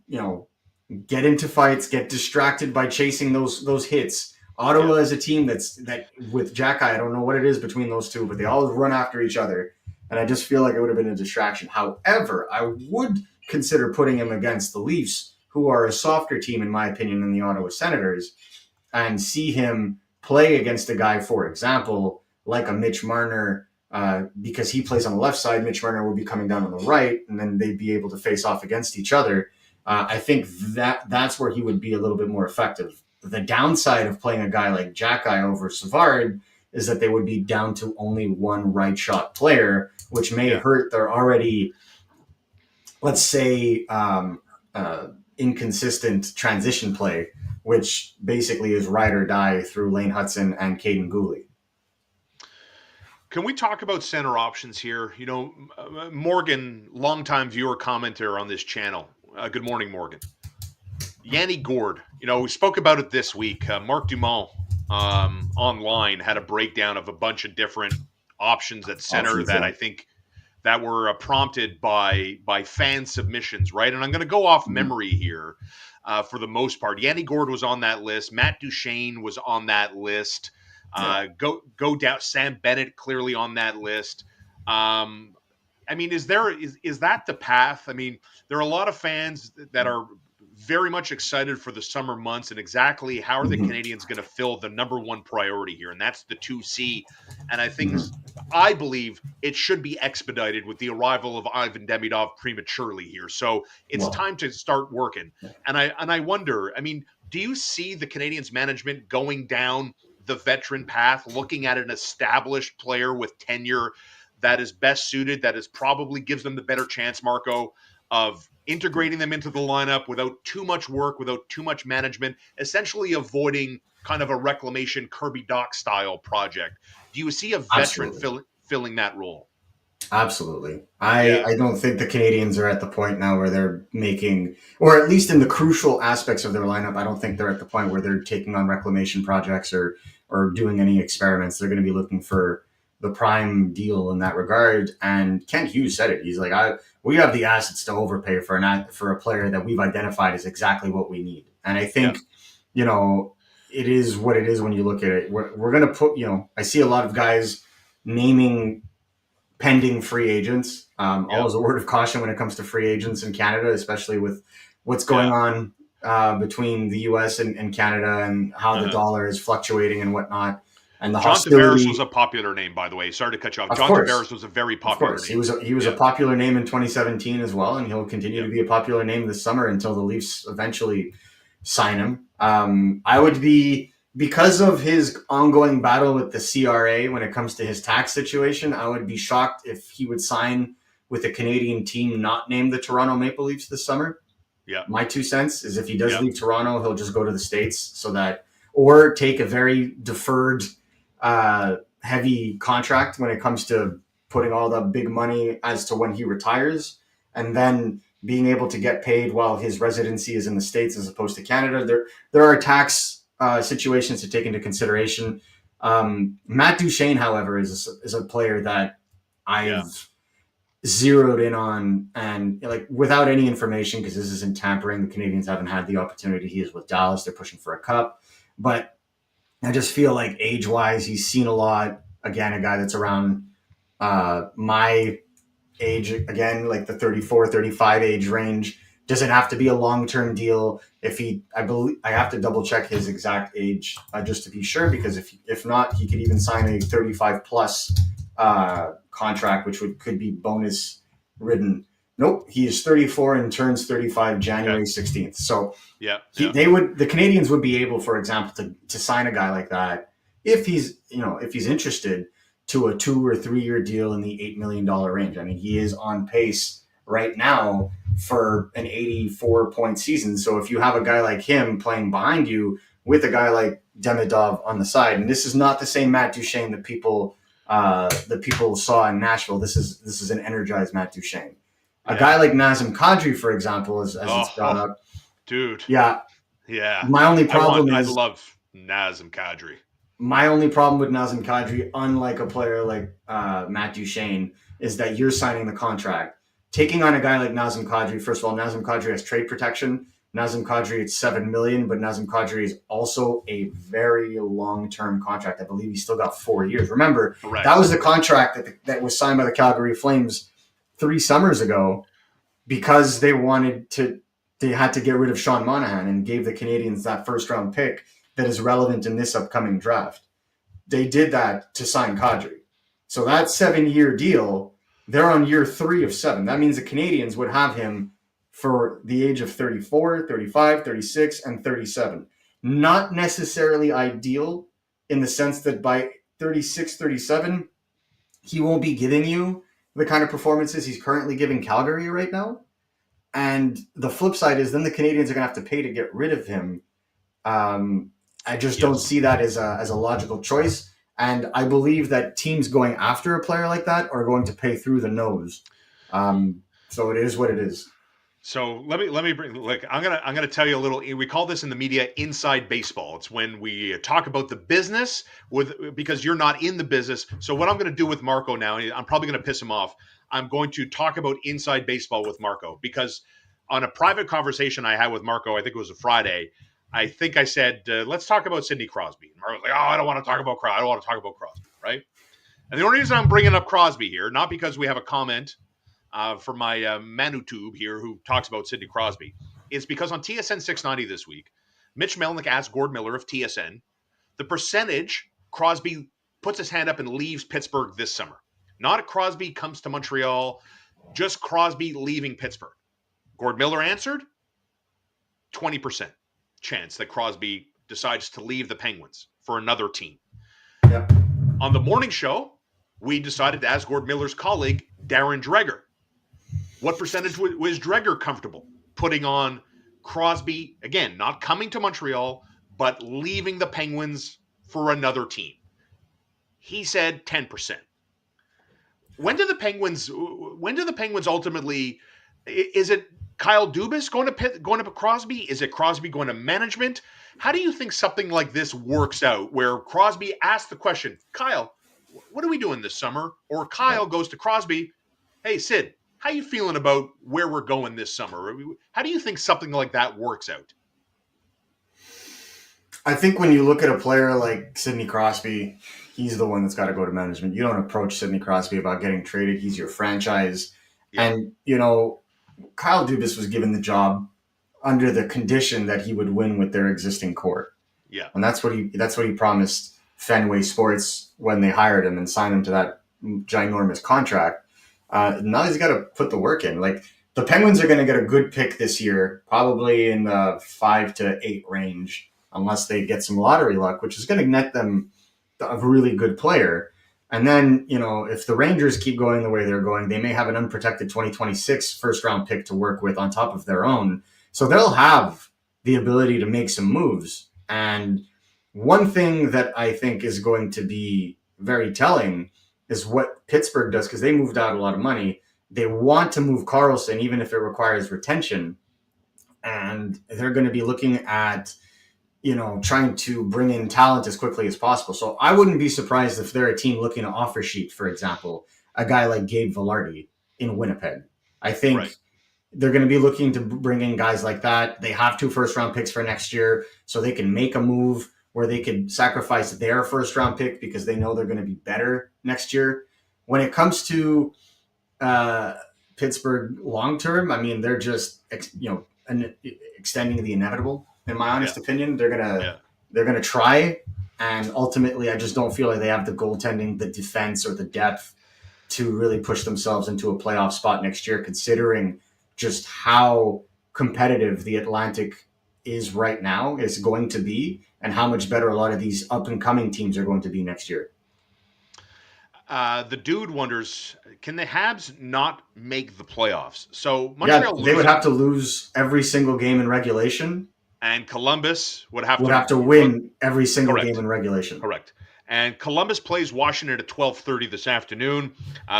get into fights, get distracted by chasing those hits. Ottawa is a team that with Xhekaj, I don't know what it is between those two, but they always run after each other. And I just feel like it would have been a distraction. However, I would consider putting him against the Leafs, who are a softer team, in my opinion, than the Ottawa Senators, and see him play against a guy, for example, like a Mitch Marner, because he plays on the left side. Mitch Marner will be coming down on the right, and then they'd be able to face off against each other. I think that's where he would be a little bit more effective. The downside of playing a guy like Jacky over Savard is that they would be down to only one right shot player, which may hurt their already, let's say, inconsistent transition play, which basically is ride or die through Lane Hutson and Caden Gooley. Can we talk about center options here? Morgan, longtime viewer, commenter on this channel. Good morning, Morgan. Yanni Gourde. We spoke about it this week. Mark Dumont online had a breakdown of a bunch of different options at center that I think that were prompted by fan submissions, right? And I'm going to go off memory here for the most part. Yanni Gourde was on that list. Matt Duchene was on that list. Go down. Sam Bennett clearly on that list. Is that the path? There are a lot of fans that are very much excited for the summer months and exactly how are the Canadiens going to fill the number one priority here, and that's the 2C. And I believe it should be expedited with the arrival of Ivan Demidov prematurely here. So it's time to start working. And I wonder, do you see the Canadiens management going down the veteran path, looking at an established player with tenure that is best suited, that is probably gives them the better chance, Marco, of integrating them into the lineup without too much work, without too much management, essentially avoiding kind of a reclamation Kirby Doc style project? Do you see a veteran filling that role? Absolutely. I don't think the Canadiens are at the point now where they're making, or at least in the crucial aspects of their lineup, I don't think they're at the point where they're taking on reclamation projects or doing any experiments. They're going to be looking for the prime deal in that regard. And Kent Hughes said it. He's like, we have the assets to overpay for a player that we've identified as exactly what we need. And I think, it is what it is when you look at it. We're going to put, I see a lot of guys naming pending free agents. Always a word of caution when it comes to free agents in Canada, especially with what's going on between the U.S. and Canada and how the dollar is fluctuating and whatnot. And the John hostility. Tavares was a popular name, by the way. Sorry to cut you off. John Tavares was a very popular name. He was a popular name in 2017 as well, and he'll continue to be a popular name this summer until the Leafs eventually sign him. I would be, because of his ongoing battle with the CRA when it comes to his tax situation, I would be shocked if he would sign with a Canadian team not named the Toronto Maple Leafs this summer. Yeah. My 2 cents is if he does leave Toronto, he'll just go to the States or take a very deferred heavy contract when it comes to putting all the big money as to when he retires, and then being able to get paid while his residency is in the States as opposed to Canada. There are tax situations to take into consideration. Matt Duchene, however, is a player that I've zeroed in on, and without any information, because this isn't tampering. The Canadiens haven't had the opportunity. He is with Dallas. They're pushing for a cup, but I just feel like age-wise, he's seen a lot. Again, a guy that's around my age, again, like the 34, 35 age range. Doesn't have to be a long-term deal. I have to double-check his exact age just to be sure, because if not, he could even sign a 35-plus contract, which could be bonus-ridden. Nope, he is 34 and turns 35 January 16th. So the Canadiens would be able, for example, to sign a guy like that if he's interested, to a 2 or 3 year deal in the $8 million range. He is on pace right now for an 84-point season. So if you have a guy like him playing behind you with a guy like Demidov on the side, and this is not the same Matt Duchene that people saw in Nashville. This is an energized Matt Duchene. A guy like Nazem Kadri, for example, as it's brought up. Dude. Yeah. Yeah. My only problem I love Nazem Kadri. My only problem with Nazem Kadri, unlike a player like Matt Duchene, is that you're signing the contract. Taking on a guy like Nazem Kadri, first of all, Nazem Kadri has trade protection, Nazem Kadri at $7 million, but Nazem Kadri is also a very long-term contract. I believe he's still got 4 years. Remember, Correct. that was the contract that was signed by the Calgary Flames 3 summers ago because they had to get rid of Sean Monahan and gave the Canadiens that first-round pick that is relevant in this upcoming draft. They did that to sign Kadri. So that 7-year deal, they're on year 3 of 7. That means the Canadiens would have him for the age of 34, 35, 36, and 37. Not necessarily ideal in the sense that by 36, 37, he won't be giving you the kind of performances he's currently giving Calgary right now. And the flip side is then the Canadiens are going to have to pay to get rid of him. I just don't see that as a logical choice. And I believe that teams going after a player like that are going to pay through the nose. So it is what it is. So let me bring, like, I'm gonna tell you a little. We call this in the media inside baseball. It's when we talk about the business because you're not in the business. So what I'm gonna do with Marco now, I'm probably gonna piss him off. I'm going to talk about inside baseball with Marco because on a private conversation I had with Marco, I think it was a Friday. I think I said, let's talk about Sidney Crosby. And Marco's like, oh, I don't want to talk about Crosby. I don't want to talk about Crosby, right? And the only reason I'm bringing up Crosby here, not because we have a comment from my Manutube here who talks about Sidney Crosby, is because on TSN 690 this week, Mitch Melnick asked Gord Miller of TSN the percentage Crosby puts his hand up and leaves Pittsburgh this summer. Not Crosby comes to Montreal, just Crosby leaving Pittsburgh. Gord Miller answered 20% chance that Crosby decides to leave the Penguins for another team. Yep. On the morning show, we decided to ask Gord Miller's colleague, Darren Dreger, what percentage was Dreger comfortable putting on Crosby, again, not coming to Montreal, but leaving the Penguins for another team? He said 10%. When do the Penguins ultimately, is it Kyle Dubas going to Crosby? Is it Crosby going to management? How do you think something like this works out where Crosby asks the question, Kyle, what are we doing this summer? Or Kyle goes to Crosby, hey, Sid, how you feeling about where we're going this summer? How do you think something like that works out? I think when you look at a player like Sidney Crosby, he's the one that's got to go to management. You don't approach Sidney Crosby about getting traded. He's your franchise. Yeah. And, Kyle Dubas was given the job under the condition that he would win with their existing core. Yeah. And that's what he promised Fenway Sports when they hired him and signed him to that ginormous contract. Now he's got to put the work in. Like, the Penguins are going to get a good pick this year, probably in the 5 to 8 range, unless they get some lottery luck, which is going to net them a really good player. And then, if the Rangers keep going the way they're going, they may have an unprotected 2026 first-round pick to work with on top of their own. So they'll have the ability to make some moves. And one thing that I think is going to be very telling is what Pittsburgh does, because they moved out a lot of money. They want to move Karlsson, even if it requires retention. And they're going to be looking at trying to bring in talent as quickly as possible. So I wouldn't be surprised if they're a team looking to offer sheet, for example, a guy like Gabe Vilardi in Winnipeg. I think they're going to be looking to bring in guys like that. They have 2 first-round picks for next year, so they can make a move where they could sacrifice their first-round pick because they know they're going to be better next year. When it comes to Pittsburgh long-term, I mean, they're just extending the inevitable. In my honest opinion, they're gonna try, and ultimately, I just don't feel like they have the goaltending, the defense, or the depth to really push themselves into a playoff spot next year. Considering just how competitive the Atlantic is right now, is going to be, and how much better a lot of these up and coming teams are going to be next year. The dude wonders, can the Habs not make the playoffs? So Montreal, they would have to lose every single game in regulation. And Columbus would have to win every single game in regulation. Correct. And Columbus plays Washington at 12:30 this afternoon.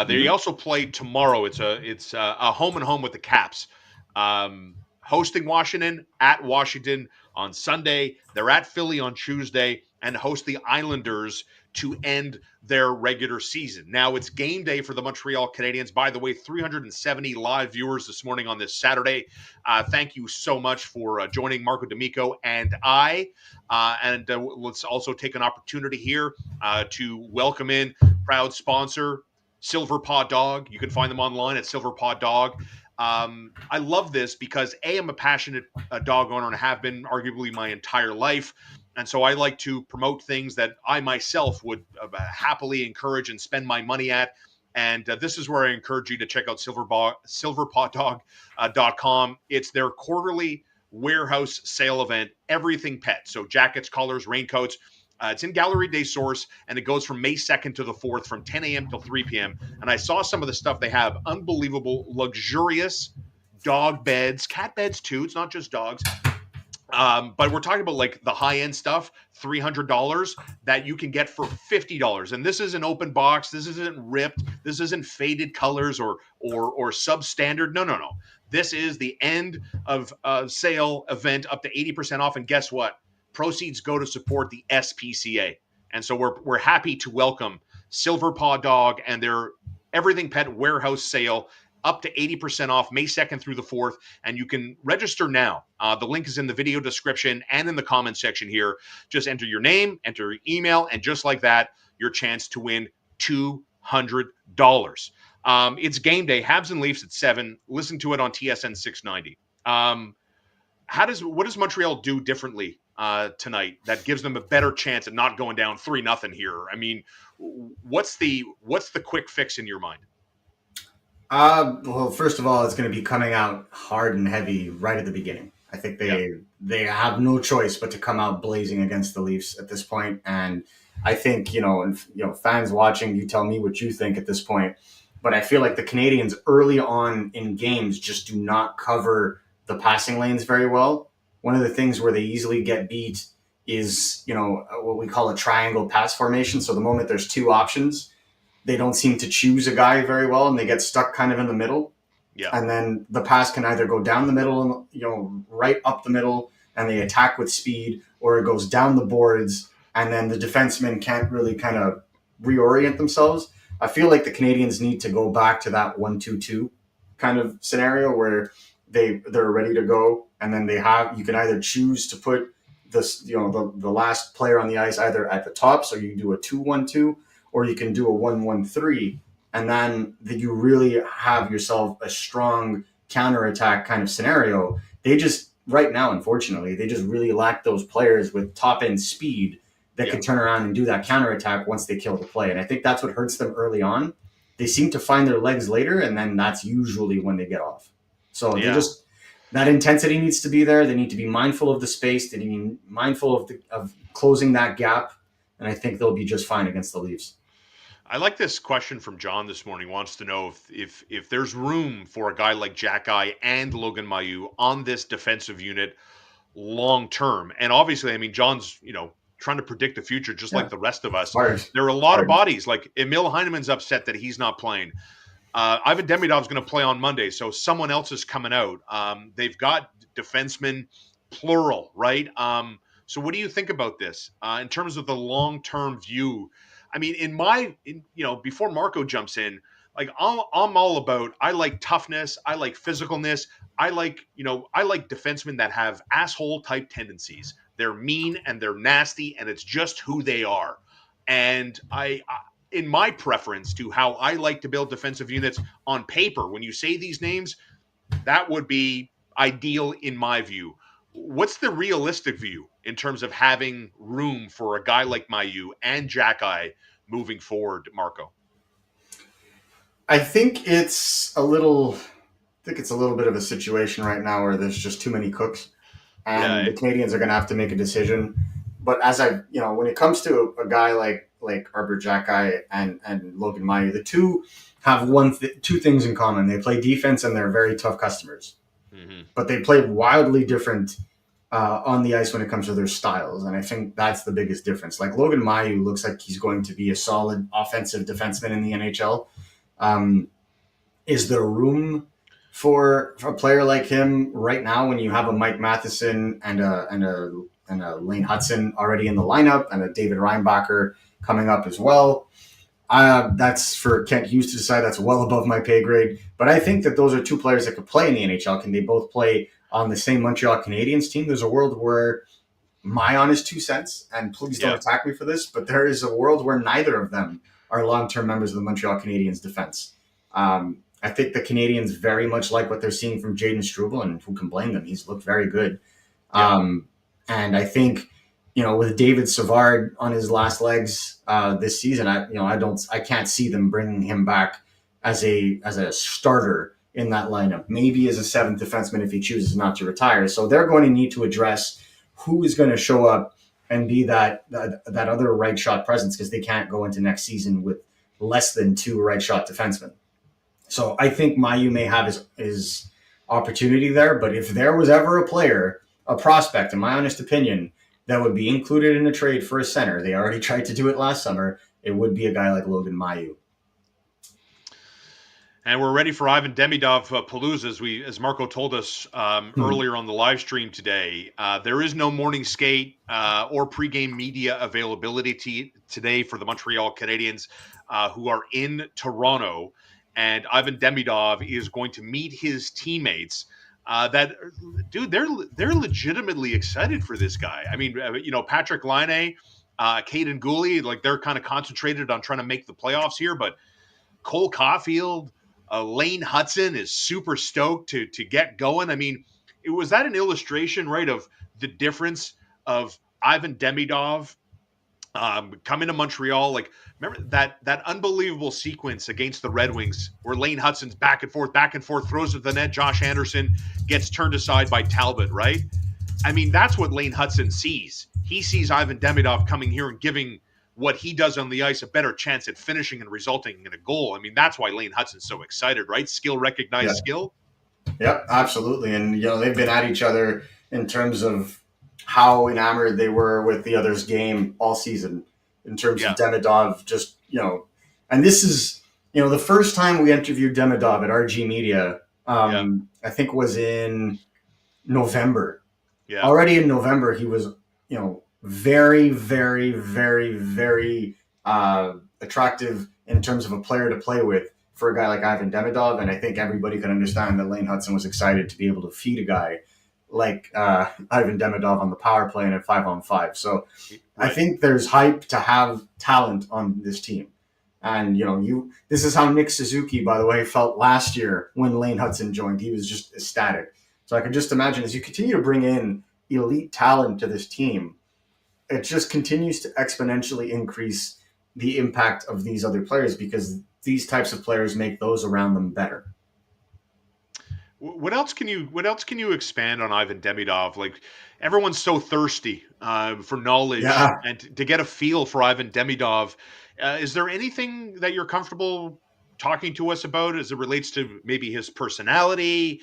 They also play tomorrow. It's a home and home with the Caps. hosting Washington at Washington on Sunday. They're at Philly on Tuesday and host the Islanders to end their regular season. Now it's game day for the Montreal Canadiens. By the way, 370 live viewers this morning on this Saturday. Thank you so much for joining Marco D'Amico and I. Let's also take an opportunity here to welcome in proud sponsor, Silver Paw Dog. You can find them online at Silver Paw Dog. I love this because I'm a passionate dog owner and have been arguably my entire life. And so I like to promote things that I myself would happily encourage and spend my money at. And this is where I encourage you to check out silverpawdog.com. It's their quarterly warehouse sale event, everything pet. So jackets, collars, raincoats. It's in Gallery des Sources, and it goes from May 2nd to the 4th from 10 a.m. till 3 p.m. And I saw some of the stuff they have. Unbelievable, luxurious dog beds, cat beds too. It's not just dogs. But we're talking about like the high-end stuff, $300 that you can get for $50. And this isn't open box. This isn't ripped. This isn't faded colors or substandard. No. This is the end of sale event up to 80% off. And guess what? Proceeds go to support the SPCA. And so we're happy to welcome Silver Paw Dog and their Everything Pet warehouse sale up to 80% off May 2nd through the 4th. And you can register now. The link is in the video description and in the comment section here. Just enter your name, enter your email, and just like that, your chance to win $200. It's game day. Habs and Leafs at 7. Listen to it on TSN 690. What does Montreal do differently tonight that gives them a better chance at not going down 3-0 here? I mean, what's the quick fix in your mind? Well, first of all, it's going to be coming out hard and heavy right at the beginning. I think they have no choice but to come out blazing against the Leafs at this point. And I think, fans watching, you tell me what you think at this point. But I feel like the Canadiens early on in games just do not cover the passing lanes very well. One of the things where they easily get beat is, what we call a triangle pass formation. So the moment there's two options, they don't seem to choose a guy very well, and they get stuck kind of in the middle. Yeah. And then the pass can either go down the middle, right up the middle, and they attack with speed, or it goes down the boards, and then the defensemen can't really kind of reorient themselves. I feel like the Canadiens need to go back to that 1-2-2 kind of scenario where they're ready to go, and then you can either choose to put this, the last player on the ice either at the top, so you do a 2-1-2, or you can do a 1-1-3, and then you really have yourself a strong counterattack kind of scenario. They just, right now, unfortunately, they just really lack those players with top-end speed that can turn around and do that counterattack once they kill the play. And I think that's what hurts them early on. They seem to find their legs later, and then that's usually when they get off. So that intensity needs to be there. They need to be mindful of the space. They need to be mindful of closing that gap. And I think they'll be just fine against the Leafs. I like this question from John this morning. He wants to know if there's room for a guy like Jack Eye and Logan Mailloux on this defensive unit long term. And obviously, I mean, John's, trying to predict the future just like the rest of us. There are a lot of bodies. Like Emil Heineman's upset that he's not playing. Ivan Demidov's going to play on Monday, so someone else is coming out. They've got defensemen, plural, right? So what do you think about this in terms of the long-term view? I mean, before Marco jumps in, like I'm all about, I like toughness. I like physicalness. I like defensemen that have asshole type tendencies. They're mean and they're nasty, and it's just who they are. And in my preference to how I like to build defensive units on paper, when you say these names, that would be ideal in my view. What's the realistic view in terms of having room for a guy like Mailloux and Jack Eye moving forward, Marco? I think it's a little bit of a situation right now where there's just too many cooks, and the Canadiens are going to have to make a decision. But when it comes to a guy like Arbor Jack Eye and Logan Mailloux, the two have two things in common. They play defense and they're very tough customers. Mm-hmm. But they play wildly different on the ice when it comes to their styles. And I think that's the biggest difference. Like Logan Mailloux looks like he's going to be a solid offensive defenseman in the NHL. Is there room for a player like him right now, when you have a Mike Matheson and a Lane Hutson already in the lineup and a David Reinbacher coming up as well. That's for Kent Hughes to decide. That's well above my pay grade. But I think that those are two players that could play in the NHL. Can they both play on the same Montreal Canadiens team? There's a world where, my honest 2 cents, and please don't attack me for this, but there is a world where neither of them are long-term members of the Montreal Canadiens defense. I think the Canadiens very much like what they're seeing from Jaden Struble, and who can blame them? He's looked very good. And I think, with David Savard on his last legs this season, I can't see them bringing him back as a starter in that lineup. Maybe as a seventh defenseman if he chooses not to retire. So they're going to need to address who is going to show up and be that other right shot presence, because they can't go into next season with less than 2 right shot defensemen. So I think Mailloux may have his opportunity there, but if there was ever a player, a prospect, in my honest opinion, that would be included in a trade for a center, they already tried to do it last summer, it would be a guy like Logan Mailloux. And we're ready for Ivan Demidov Palooza, as Marco told us earlier on the live stream today. There is no morning skate or pregame media availability today for the Montreal Canadiens, who are in Toronto. And Ivan Demidov is going to meet his teammates. They're legitimately excited for this guy. I mean, Patrick Laine, Caden Gooley, like they're kind of concentrated on trying to make the playoffs here, but Cole Caulfield, Lane Hutson is super stoked to get going. I mean, was that an illustration, right, of the difference of Ivan Demidov coming to Montreal? Like, remember that unbelievable sequence against the Red Wings where Lane Hutson's back and forth, throws at the net. Josh Anderson gets turned aside by Talbot, right? I mean, that's what Lane Hutson sees. He sees Ivan Demidov coming here and giving what he does on the ice a better chance at finishing and resulting in a goal. I mean, that's why Lane Hutson's so excited, right? Skill, recognized skill. Yep, absolutely. And, they've been at each other in terms of how enamored they were with the other's game all season, in terms of Demidov, just, and this is, the first time we interviewed Demidov at RG Media, I think was in November. Yeah. Already in November, he was, very, very, very, very attractive in terms of a player to play with for a guy like Ivan Demidov. And I think everybody can understand that Lane Hutson was excited to be able to feed a guy like Ivan Demidov on the power play and at 5-on-5. So I think there's hype to have talent on this team. And, this is how Nick Suzuki, by the way, felt last year when Lane Hutson joined. He was just ecstatic. So I can just imagine, as you continue to bring in elite talent to this team, it just continues to exponentially increase the impact of these other players, because these types of players make those around them better. What else can you expand on Ivan Demidov? Like, everyone's so thirsty for knowledge and to get a feel for Ivan Demidov. Is there anything that you're comfortable talking to us about as it relates to maybe his personality,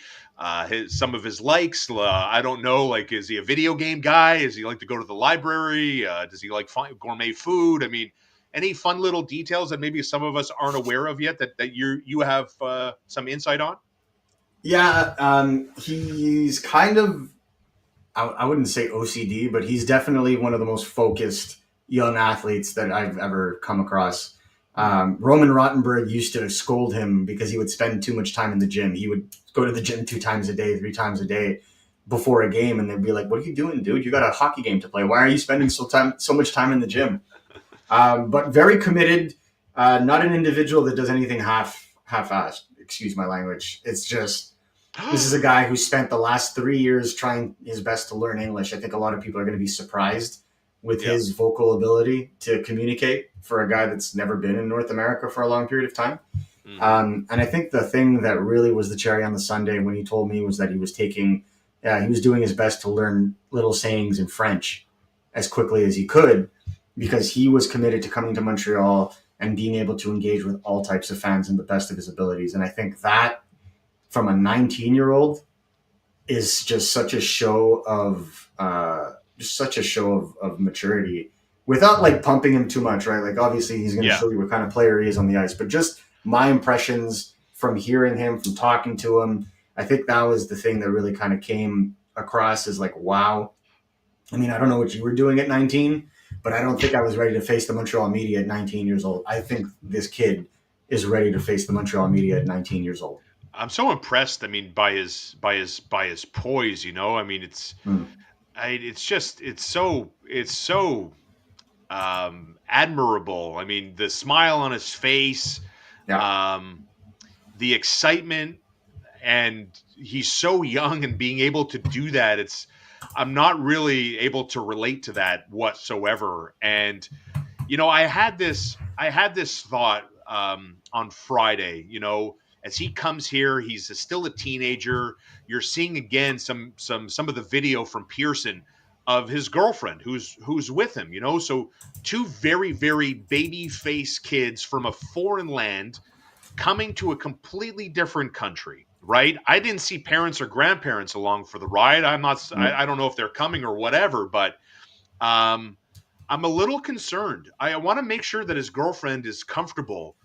some of his likes? I don't know. Like, is he a video game guy? Does he like to go to the library? Does he like gourmet food? I mean, any fun little details that maybe some of us aren't aware of yet that you have some insight on? Yeah, he's kind of, I wouldn't say OCD, but he's definitely one of the most focused young athletes that I've ever come across. Roman Rottenberg used to scold him because he would spend too much time in the gym. He would go to the gym 2 times a day, 3 times a day before a game, and they'd be like, "What are you doing, dude? You got a hockey game to play. Why are you spending so much time in the gym?" But very committed, not an individual that does anything half-assed. Excuse my language. It's just, this is a guy who spent the last 3 years trying his best to learn English. I think a lot of people are going to be surprised with his vocal ability to communicate for a guy that's never been in North America for a long period of time. And I think the thing that really was the cherry on the sundae when he told me was that he was doing his best to learn little sayings in French as quickly as he could, because he was committed to coming to Montreal and being able to engage with all types of fans in the best of his abilities. And I think that, from a 19-year-old, is just such a show of maturity, without like pumping him too much, right? Like, obviously he's going to show you what kind of player he is on the ice, but just my impressions from hearing him, from talking to him, I think that was the thing that really kind of came across as like, wow. I mean, I don't know what you were doing at 19, but I don't think I was ready to face the Montreal media at 19 years old. I think this kid is ready to face the Montreal media at 19 years old. I'm so impressed. I mean, by his poise. I mean, Mm. it's so admirable. I mean, the smile on his face, Yeah. the excitement, and he's so young and being able to do that. I'm not really able to relate to that whatsoever. And I had this thought on Friday. As he comes here, he's still a teenager. You're seeing again some of the video from Pearson of his girlfriend who's with him. So two very very baby face kids from a foreign land coming to a completely different country. Right? I didn't see parents or grandparents along for the ride. I'm not. I don't know if they're coming or whatever, but um, I'm a little concerned. I want to make sure that his girlfriend is comfortable,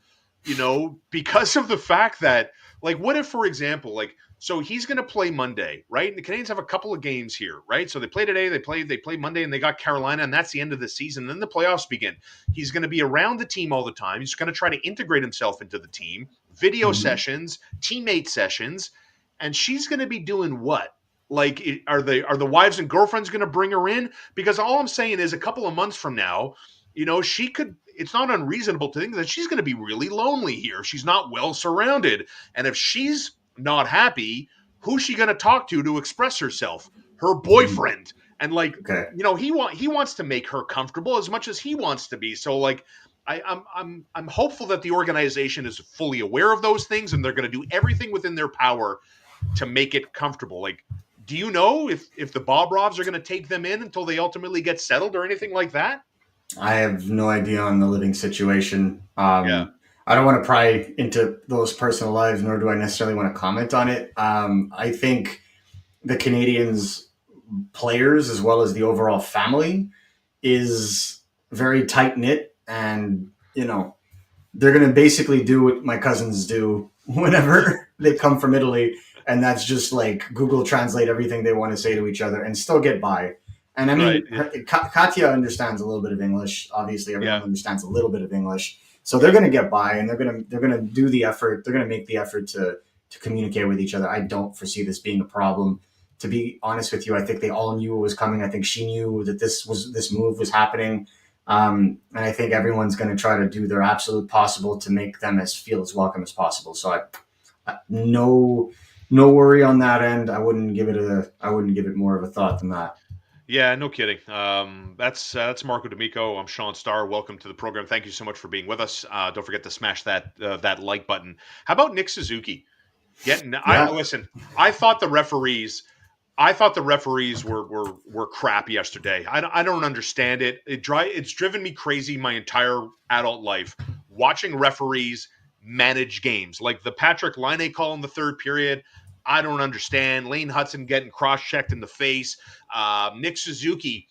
because of the fact that, like, what if, for example, like, so he's going to play Monday, right? And the Canadiens have a couple of games here, right? So they play today, they play Monday, and they got Carolina, and that's the end of the season. Then the playoffs begin. He's going to be around the team all the time. He's going to try to integrate himself into the team, video sessions, teammate sessions, and she's going to be doing what? Like, are the wives and girlfriends going to bring her in? Because all I'm saying is, a couple of months from now, she could. It's not unreasonable to think that she's going to be really lonely here. She's not well surrounded, and if she's not happy, who's she going to talk to express herself? Her boyfriend. And like, Okay. he wants to make her comfortable as much as he wants to be. So like, I'm hopeful that the organization is fully aware of those things, and they're going to do everything within their power to make it comfortable. Like, do you know if the Bobrovs are going to take them in until they ultimately get settled or anything like that? I have no idea on the living situation. Yeah. I don't want to pry into those personal lives, nor do I necessarily want to comment on it. I think the Canadiens players, as well as the overall family, is very tight knit, and they're going to basically do what my cousins do whenever they come from Italy, and that's just like Google Translate everything they want to say to each other and still get by. And I mean, Right. Katya understands a little bit of English. Obviously, everyone Yeah. understands a little bit of English, so they're going to get by, and they're going to do the effort. They're going to make the effort to communicate with each other. I don't foresee this being a problem. To be honest with you, I think they all knew it was coming. I think she knew that this move was happening, and I think everyone's going to try to do their absolute possible to make them feel as welcome as possible. So no worry on that end. I wouldn't give it more of a thought than that. Yeah, no kidding. That's Marco D'Amico. I'm Shaun Starr. Welcome to the program. Thank you so much for being with us. Don't forget to smash that like button. How about Nick Suzuki? Yeah. Listen. I thought the referees. were crap yesterday. I don't understand it. It's driven me crazy my entire adult life watching referees manage games. Like the Patrick Laine call in the third period. I don't understand. Lane Hutson getting cross-checked in the face. Nick Suzuki.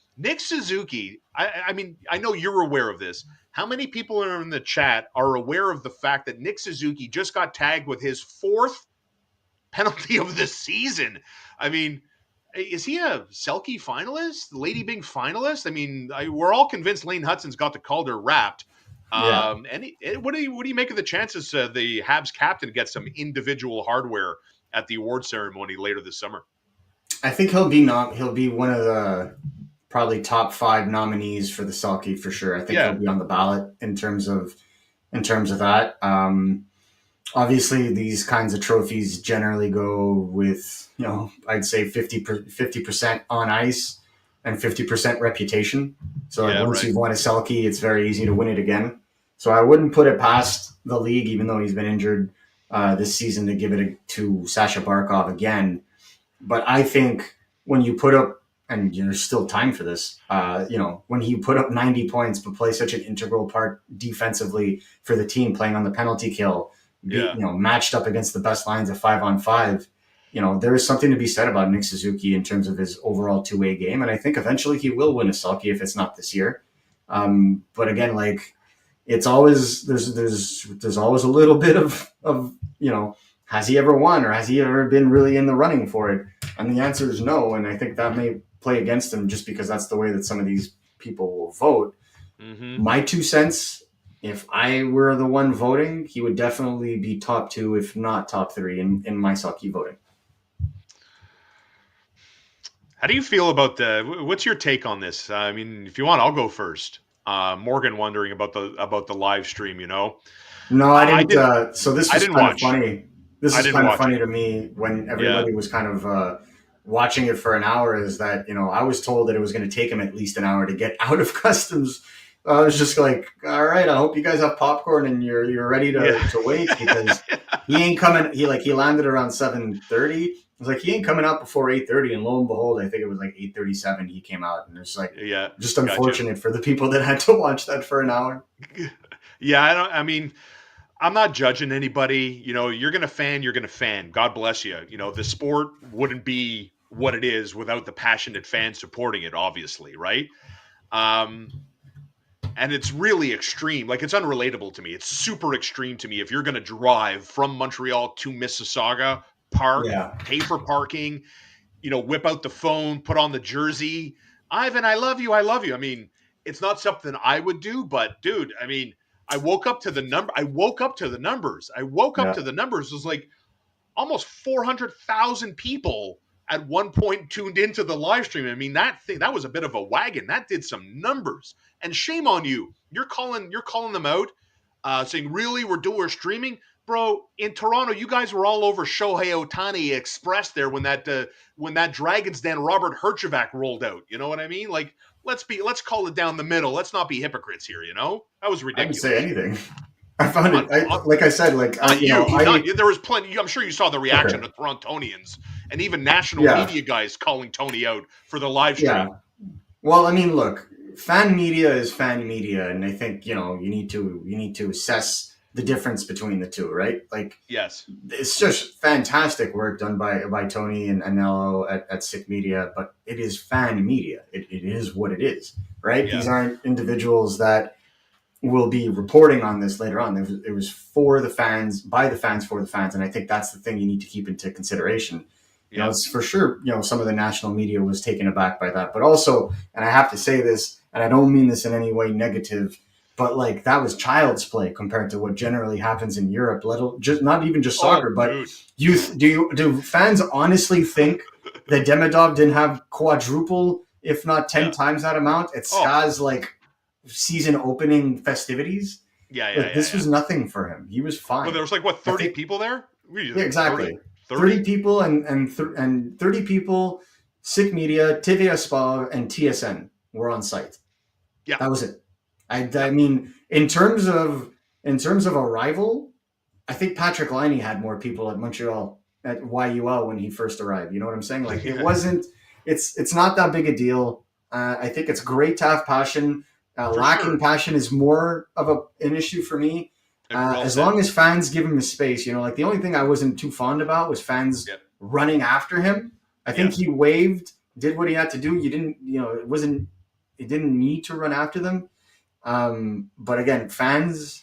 I mean, I know you're aware of this. How many people are in the chat are aware of the fact that Nick Suzuki just got tagged with his fourth penalty of the season? I mean, is he a Selke finalist? Lady Byng finalist? I mean, we're all convinced Lane Hutson's got the Calder wrapped. Yeah. What do you make of the chances the Habs captain gets some individual hardware at the award ceremony later this summer? I think he'll be one of the probably top 5 nominees for the Selke for sure. I think he'll be on the ballot in terms of that. Obviously, these kinds of trophies generally go with I'd say 50% on ice and 50% reputation. So like once you've won a Selke, it's very easy to win it again. So I wouldn't put it past the league, even though he's been injured this season, to give it to Sasha Barkov again. But I think when you put up, and there's still time for this, when you put up 90 points but play such an integral part defensively for the team, playing on the penalty kill, matched up against the best lines of 5-on-5, there is something to be said about Nick Suzuki in terms of his overall two-way game. And I think eventually he will win a Selke if it's not this year. But again, like, it's always, there's always a little bit of has he ever won, or has he ever been really in the running for it? And the answer is no. And I think that may play against him just because that's the way that some of these people will vote. Mm-hmm. My 2 cents, if I were the one voting, he would definitely be top 2, if not top 3 in my Saki voting. How do you feel about what's your take on this? I mean, if you want, I'll go first. Morgan wondering about the live stream, No, I didn't. So this I was didn't kind of watch. funny. This I is didn't kind of watch funny it. to me when everybody was kind of watching it for an hour, is that, I was told that it was going to take him at least an hour to get out of customs. I was just like, all right, I hope you guys have popcorn and you're ready to wait, because he ain't coming. He landed around 7:30. I was like, he ain't coming out before 8:30, and lo and behold, I think it was like 8:37 he came out, and it's like, just unfortunate for the people that had to watch that for an hour. Yeah, I'm not judging anybody. You're gonna fan. God bless you. The sport wouldn't be what it is without the passionate fans supporting it, obviously, right? And it's really extreme. Like, it's unrelatable to me. It's super extreme to me. If you're gonna drive from Montreal to Mississauga, pay for parking, whip out the phone, put on the jersey. Ivan, I love you. I love you. I mean, it's not something I would do, but dude, I woke up to the numbers. I woke up to the numbers. It was like almost 400,000 people at one point tuned into the live stream. I mean, that was a bit of a wagon. That did some numbers. And shame on you. You're calling them out, saying, really, we're streaming? Bro, in Toronto, you guys were all over Shohei Ohtani Express there when that Dragon's Den Robert Herjavec rolled out. You know what I mean? Like, let's call it down the middle. Let's not be hypocrites here. That was ridiculous. I didn't say anything. I found it. There was plenty. I'm sure you saw the reaction of Torontonians and even national media guys calling Tony out for the live stream. Yeah. Well, look, fan media is fan media, and I think you need to assess the difference between the two, right? Like, yes, it's just fantastic work done by Tony and Anello at Sick Media, but it is fan media. It is what it is, right? Yeah. These aren't individuals that will be reporting on this later on. It was for the fans, by the fans, for the fans, and I think that's the thing you need to keep into consideration. It's for sure, some of the national media was taken aback by that, but also, and I have to say this, and I don't mean this in any way negative, but like, that was child's play compared to what generally happens in Europe. Not even just soccer, but youth. Do fans honestly think that Demidov didn't have quadruple, if not 10 times that amount at Ska's season opening festivities? This was nothing for him. He was fine. Well, there was 30 people there? Yeah, exactly. 30 people and 30 people, Sick Media, TVA Spa, and TSN were on site. Yeah. That was it. I mean, in terms of arrival, I think Patrick Laine had more people at Montreal at YUL when he first arrived. You know what I'm saying? Like, it wasn't. It's not that big a deal. I think it's great to have passion. Lacking passion is more of an issue for me. As long as fans give him a space, the only thing I wasn't too fond about was fans running after him. I think he waved, did what he had to do. You didn't, it didn't need to run after them. But again, fans,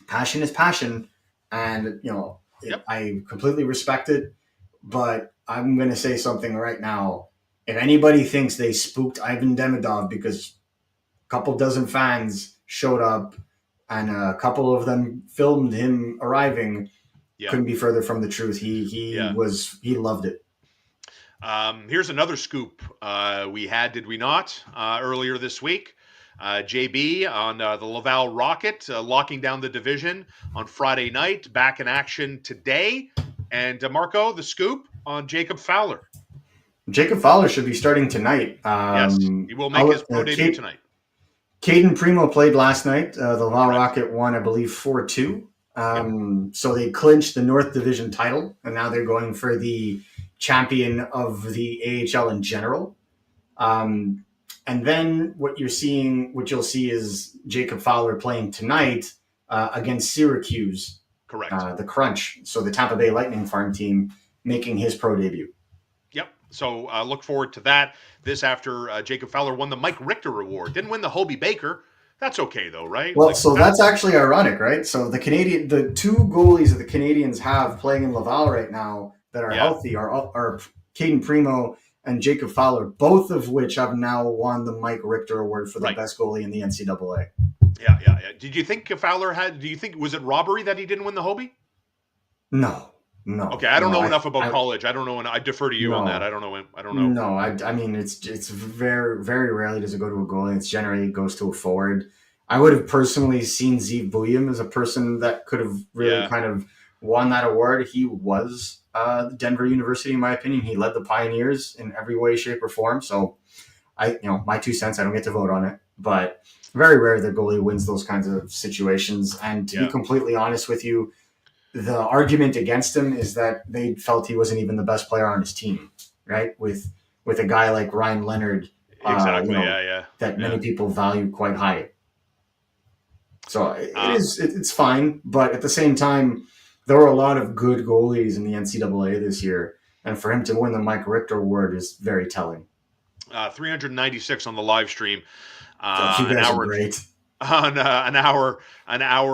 passion is passion, and I completely respect it. But I'm going to say something right now. If anybody thinks they spooked Ivan Demidov because a couple dozen fans showed up and a couple of them filmed him arriving, couldn't be further from the truth. He loved it. Here's another scoop we had, did we not, earlier this week. JB on the Laval Rocket locking down the division on Friday night, back in action today. And Marco, the scoop on Jacob Fowler. Jacob Fowler should be starting tonight. Yes, he will make his pro debut tonight. Caden Primo played last night. The Laval Rocket won, I believe, 4-2. So they clinched the North Division title, and now they're going for the champion of the AHL in general. And then what you'll see is Jacob Fowler playing tonight against Syracuse. Correct. The Crunch. So the Tampa Bay Lightning farm team making his pro debut. Yep. So look forward to that. This after Jacob Fowler won the Mike Richter Award. Didn't win the Hobie Baker. That's okay though, right? Well, Like so that's actually ironic, right? So the two goalies that the Canadiens have playing in Laval right now that are healthy are Caden Primo and Jacob Fowler, both of which have now won the Mike Richter Award for the best goalie in the NCAA. Yeah. Did you think Fowler was it robbery that he didn't win the Hobie? No. Okay, I don't know enough about college. I don't know. I defer to you on that. I don't know. No, I mean, it's very, very rarely does it go to a goalie. It's generally goes to a forward. I would have personally seen Zeev Buium as a person that could have really kind of won that award. He was Denver University, in my opinion. He led the Pioneers in every way, shape, or form. So, my 2 cents, I don't get to vote on it. But very rare that goalie wins those kinds of situations. And to be completely honest with you, the argument against him is that they felt he wasn't even the best player on his team, right? With a guy like Ryan Leonard, that many people value quite high. So it's fine, but at the same time, there were a lot of good goalies in the NCAA this year, and for him to win the Mike Richter Award is very telling. 396 on the live stream. You guys are great. On an hour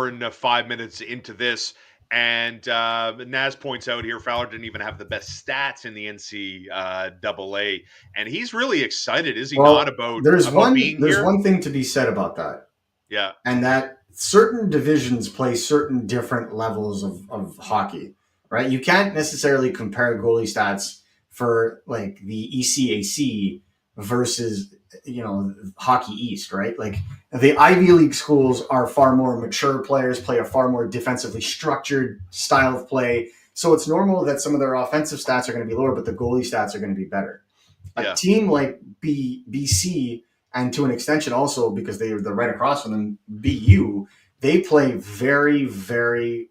and 5 minutes into this. And Naz points out here, Fowler didn't even have the best stats in the NCAA, and he's really excited, is he not? There's one thing to be said about that. Yeah, and that certain divisions play certain different levels of hockey, right? You can't necessarily compare goalie stats for like the ECAC versus Hockey East, right? Like the Ivy League schools are far more mature players, play a far more defensively structured style of play. So it's normal that some of their offensive stats are going to be lower, but the goalie stats are going to be better. A team like BC, and to an extension also because they're right across from them, BU, they play very, very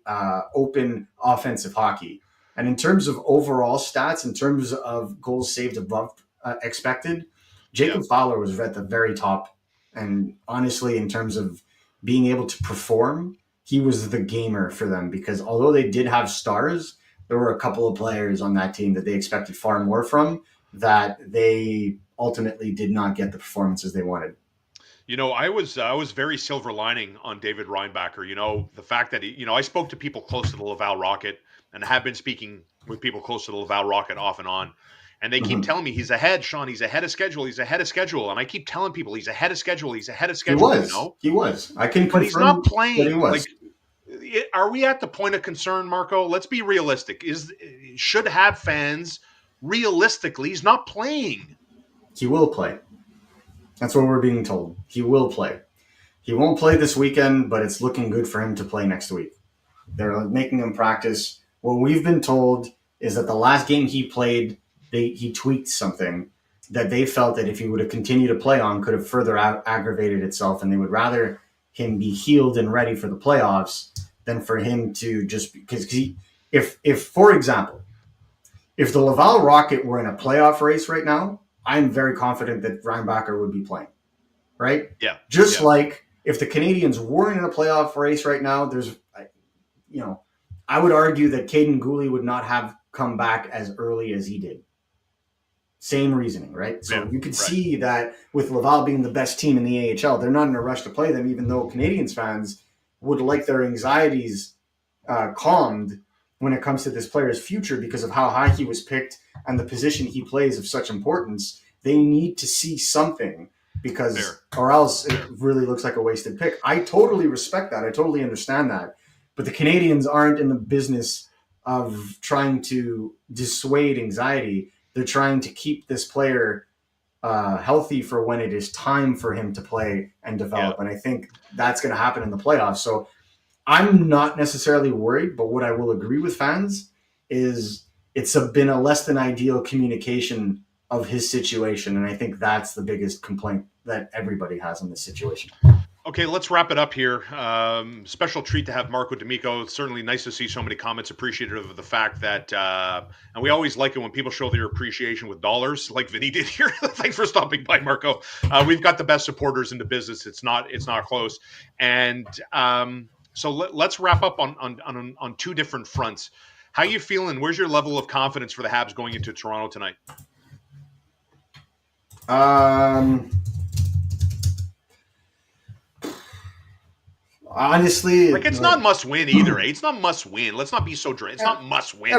open offensive hockey. And in terms of overall stats, in terms of goals saved above expected, Jacob Fowler was at the very top. And honestly, in terms of being able to perform, he was the gamer for them because although they did have stars, there were a couple of players on that team that they expected far more from that they ultimately did not get the performances they wanted. I was very silver lining on David Reinbacher. The fact that I spoke to people close to the Laval Rocket and have been speaking with people close to the Laval Rocket off and on. And they keep telling me he's ahead, Shaun. He's ahead of schedule. He's ahead of schedule. And I keep telling people he's ahead of schedule. He's ahead of schedule. He was. I can confirm. But he's not playing. That he was. Are we at the point of concern, Marco? Let's be realistic. Should Habs fans realistically? He's not playing. He will play. That's what we're being told. He will play. He won't play this weekend, but it's looking good for him to play next week. They're making him practice. What we've been told is that the last game he played, he tweaked something that they felt that if he would have continued to play on could have further aggravated itself, and they would rather him be healed and ready for the playoffs than for him to just because if for example, if the Laval Rocket were in a playoff race right now, I'm very confident that Reinbacher would be playing, right? Yeah. Like if the Canadiens weren't in a playoff race right now, I would argue that Caden Gooley would not have come back as early as he did. Same reasoning, right? So you could see that with Laval being the best team in the AHL, they're not in a rush to play them, even though Canadiens fans would like their anxieties calmed when it comes to this player's future because of how high he was picked and the position he plays of such importance. They need to see something or else it really looks like a wasted pick. I totally respect that. I totally understand that. But the Canadiens aren't in the business of trying to dissuade anxiety. They're trying to keep this player healthy for when it is time for him to play and develop. Yeah. And I think that's going to happen in the playoffs. So I'm not necessarily worried, but what I will agree with fans is it's been a less than ideal communication of his situation. And I think that's the biggest complaint that everybody has in this situation. Okay, let's wrap it up here. Special treat to have Marco D'Amico. It's certainly nice to see so many comments appreciative of the fact that, and we always like it when people show their appreciation with dollars, like Vinny did here. Thanks for stopping by, Marco. We've got the best supporters in the business. It's not close. And so let's wrap up on two different fronts. How you feeling? Where's your level of confidence for the Habs going into Toronto tonight? Honestly, Like, it's not must win either. It's not must win. Let's not be so drained. It's not must win.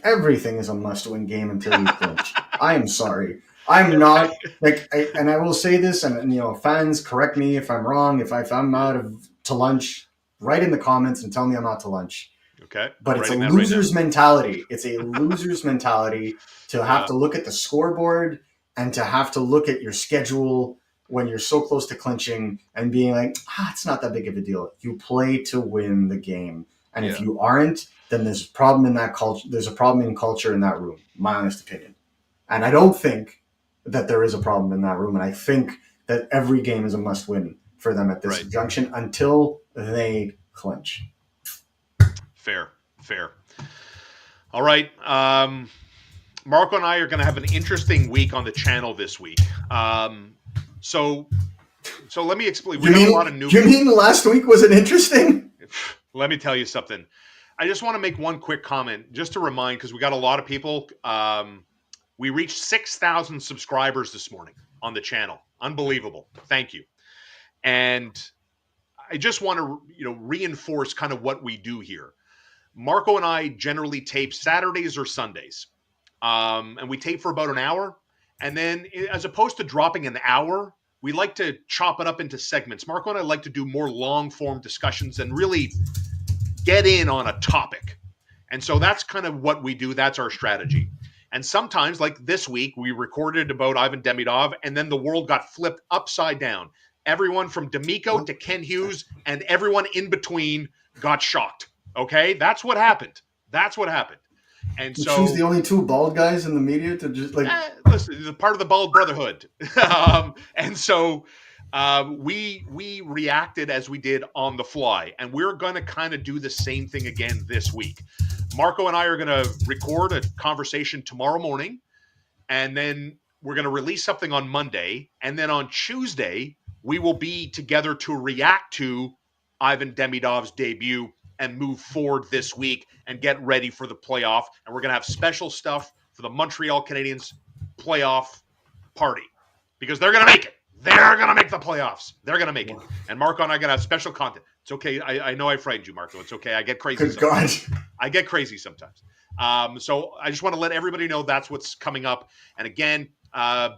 everything is a must-win game until you clinch. I am sorry. I'm not like, and I will say this, and fans, correct me if I'm wrong. If I'm out of to lunch, write in the comments and tell me I'm out to lunch. Okay. But it's a loser's mentality. It's a loser's mentality to have to look at the scoreboard and to have to look at your schedule when you're so close to clinching and being like, it's not that big of a deal. You play to win the game. And if you aren't, then there's a problem in that culture. There's a problem in culture in that room, my honest opinion. And I don't think that there is a problem in that room. And I think that every game is a must win for them at this junction until they clinch. Fair. All right. Marco and I are going to have an interesting week on the channel this week. So let me explain. We got a lot of new. You mean last week wasn't interesting? Let me tell you something. I just want to make one quick comment just to remind, because we got a lot of people. We reached 6,000 subscribers this morning on the channel. Unbelievable. Thank you. And I just want to reinforce kind of what we do here. Marco and I generally tape Saturdays or Sundays. And we tape for about an hour. And then as opposed to dropping an hour, we like to chop it up into segments. Marco and I like to do more long-form discussions and really get in on a topic. And so that's kind of what we do. That's our strategy. And sometimes, like this week, we recorded about Ivan Demidov, and then the world got flipped upside down. Everyone from D'Amico to Ken Hughes and everyone in between got shocked. Okay? That's what happened. And so choose the only two bald guys in the media to just listen, the part of the bald brotherhood. And so we reacted as we did on the fly, and we're going to kind of do the same thing again this week. Marco and I are going to record a conversation tomorrow morning, and then we're going to release something on Monday, and then on Tuesday we will be together to react to Ivan Demidov's debut and move forward this week and get ready for the playoff. And we're going to have special stuff for the Montreal Canadiens playoff party because they're going to make it. They're going to make the playoffs. They're going to make it. And Marco and I are going to have special content. It's okay. I know I frightened you, Marco. It's okay. I get crazy Good sometimes. God. I get crazy sometimes. So I just want to let everybody know that's what's coming up. And again,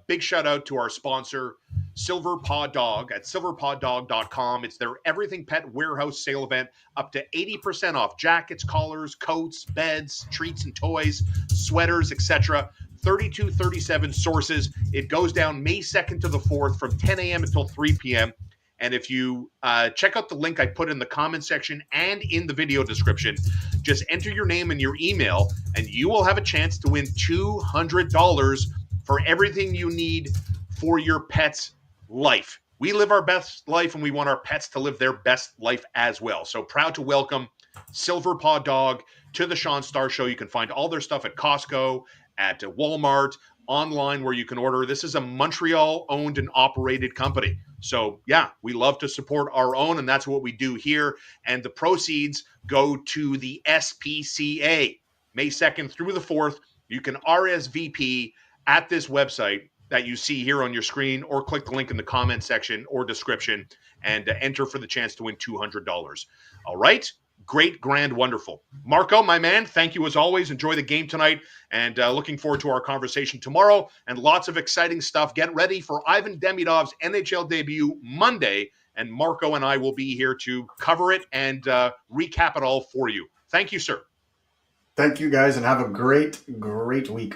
big shout out to our sponsor, Silver Paw Dog at silverpawdog.com. It's their everything pet warehouse sale event, up to 80% off jackets, collars, coats, beds, treats and toys, sweaters, etc. 3237 sources. It goes down May 2nd to the 4th from 10 a.m. until 3 p.m. And if you check out the link I put in the comment section and in the video description, just enter your name and your email, and you will have a chance to win $200 for everything you need for your pet's life. We live our best life, and we want our pets to live their best life as well. So proud to welcome Silver Paw Dog to the Shaun Starr Show. You can find all their stuff at Costco, at Walmart, online where you can order. This is a Montreal-owned and operated company. So, yeah, we love to support our own, and that's what we do here. And the proceeds go to the SPCA. May 2nd through the 4th, you can RSVP at this website that you see here on your screen, or click the link in the comment section or description and enter for the chance to win $200. All right? Great, grand, wonderful. Marco, my man, thank you as always. Enjoy the game tonight, and looking forward to our conversation tomorrow and lots of exciting stuff. Get ready for Ivan Demidov's NHL debut Monday, and Marco and I will be here to cover it and recap it all for you. Thank you, sir. Thank you, guys, and have a great, great week.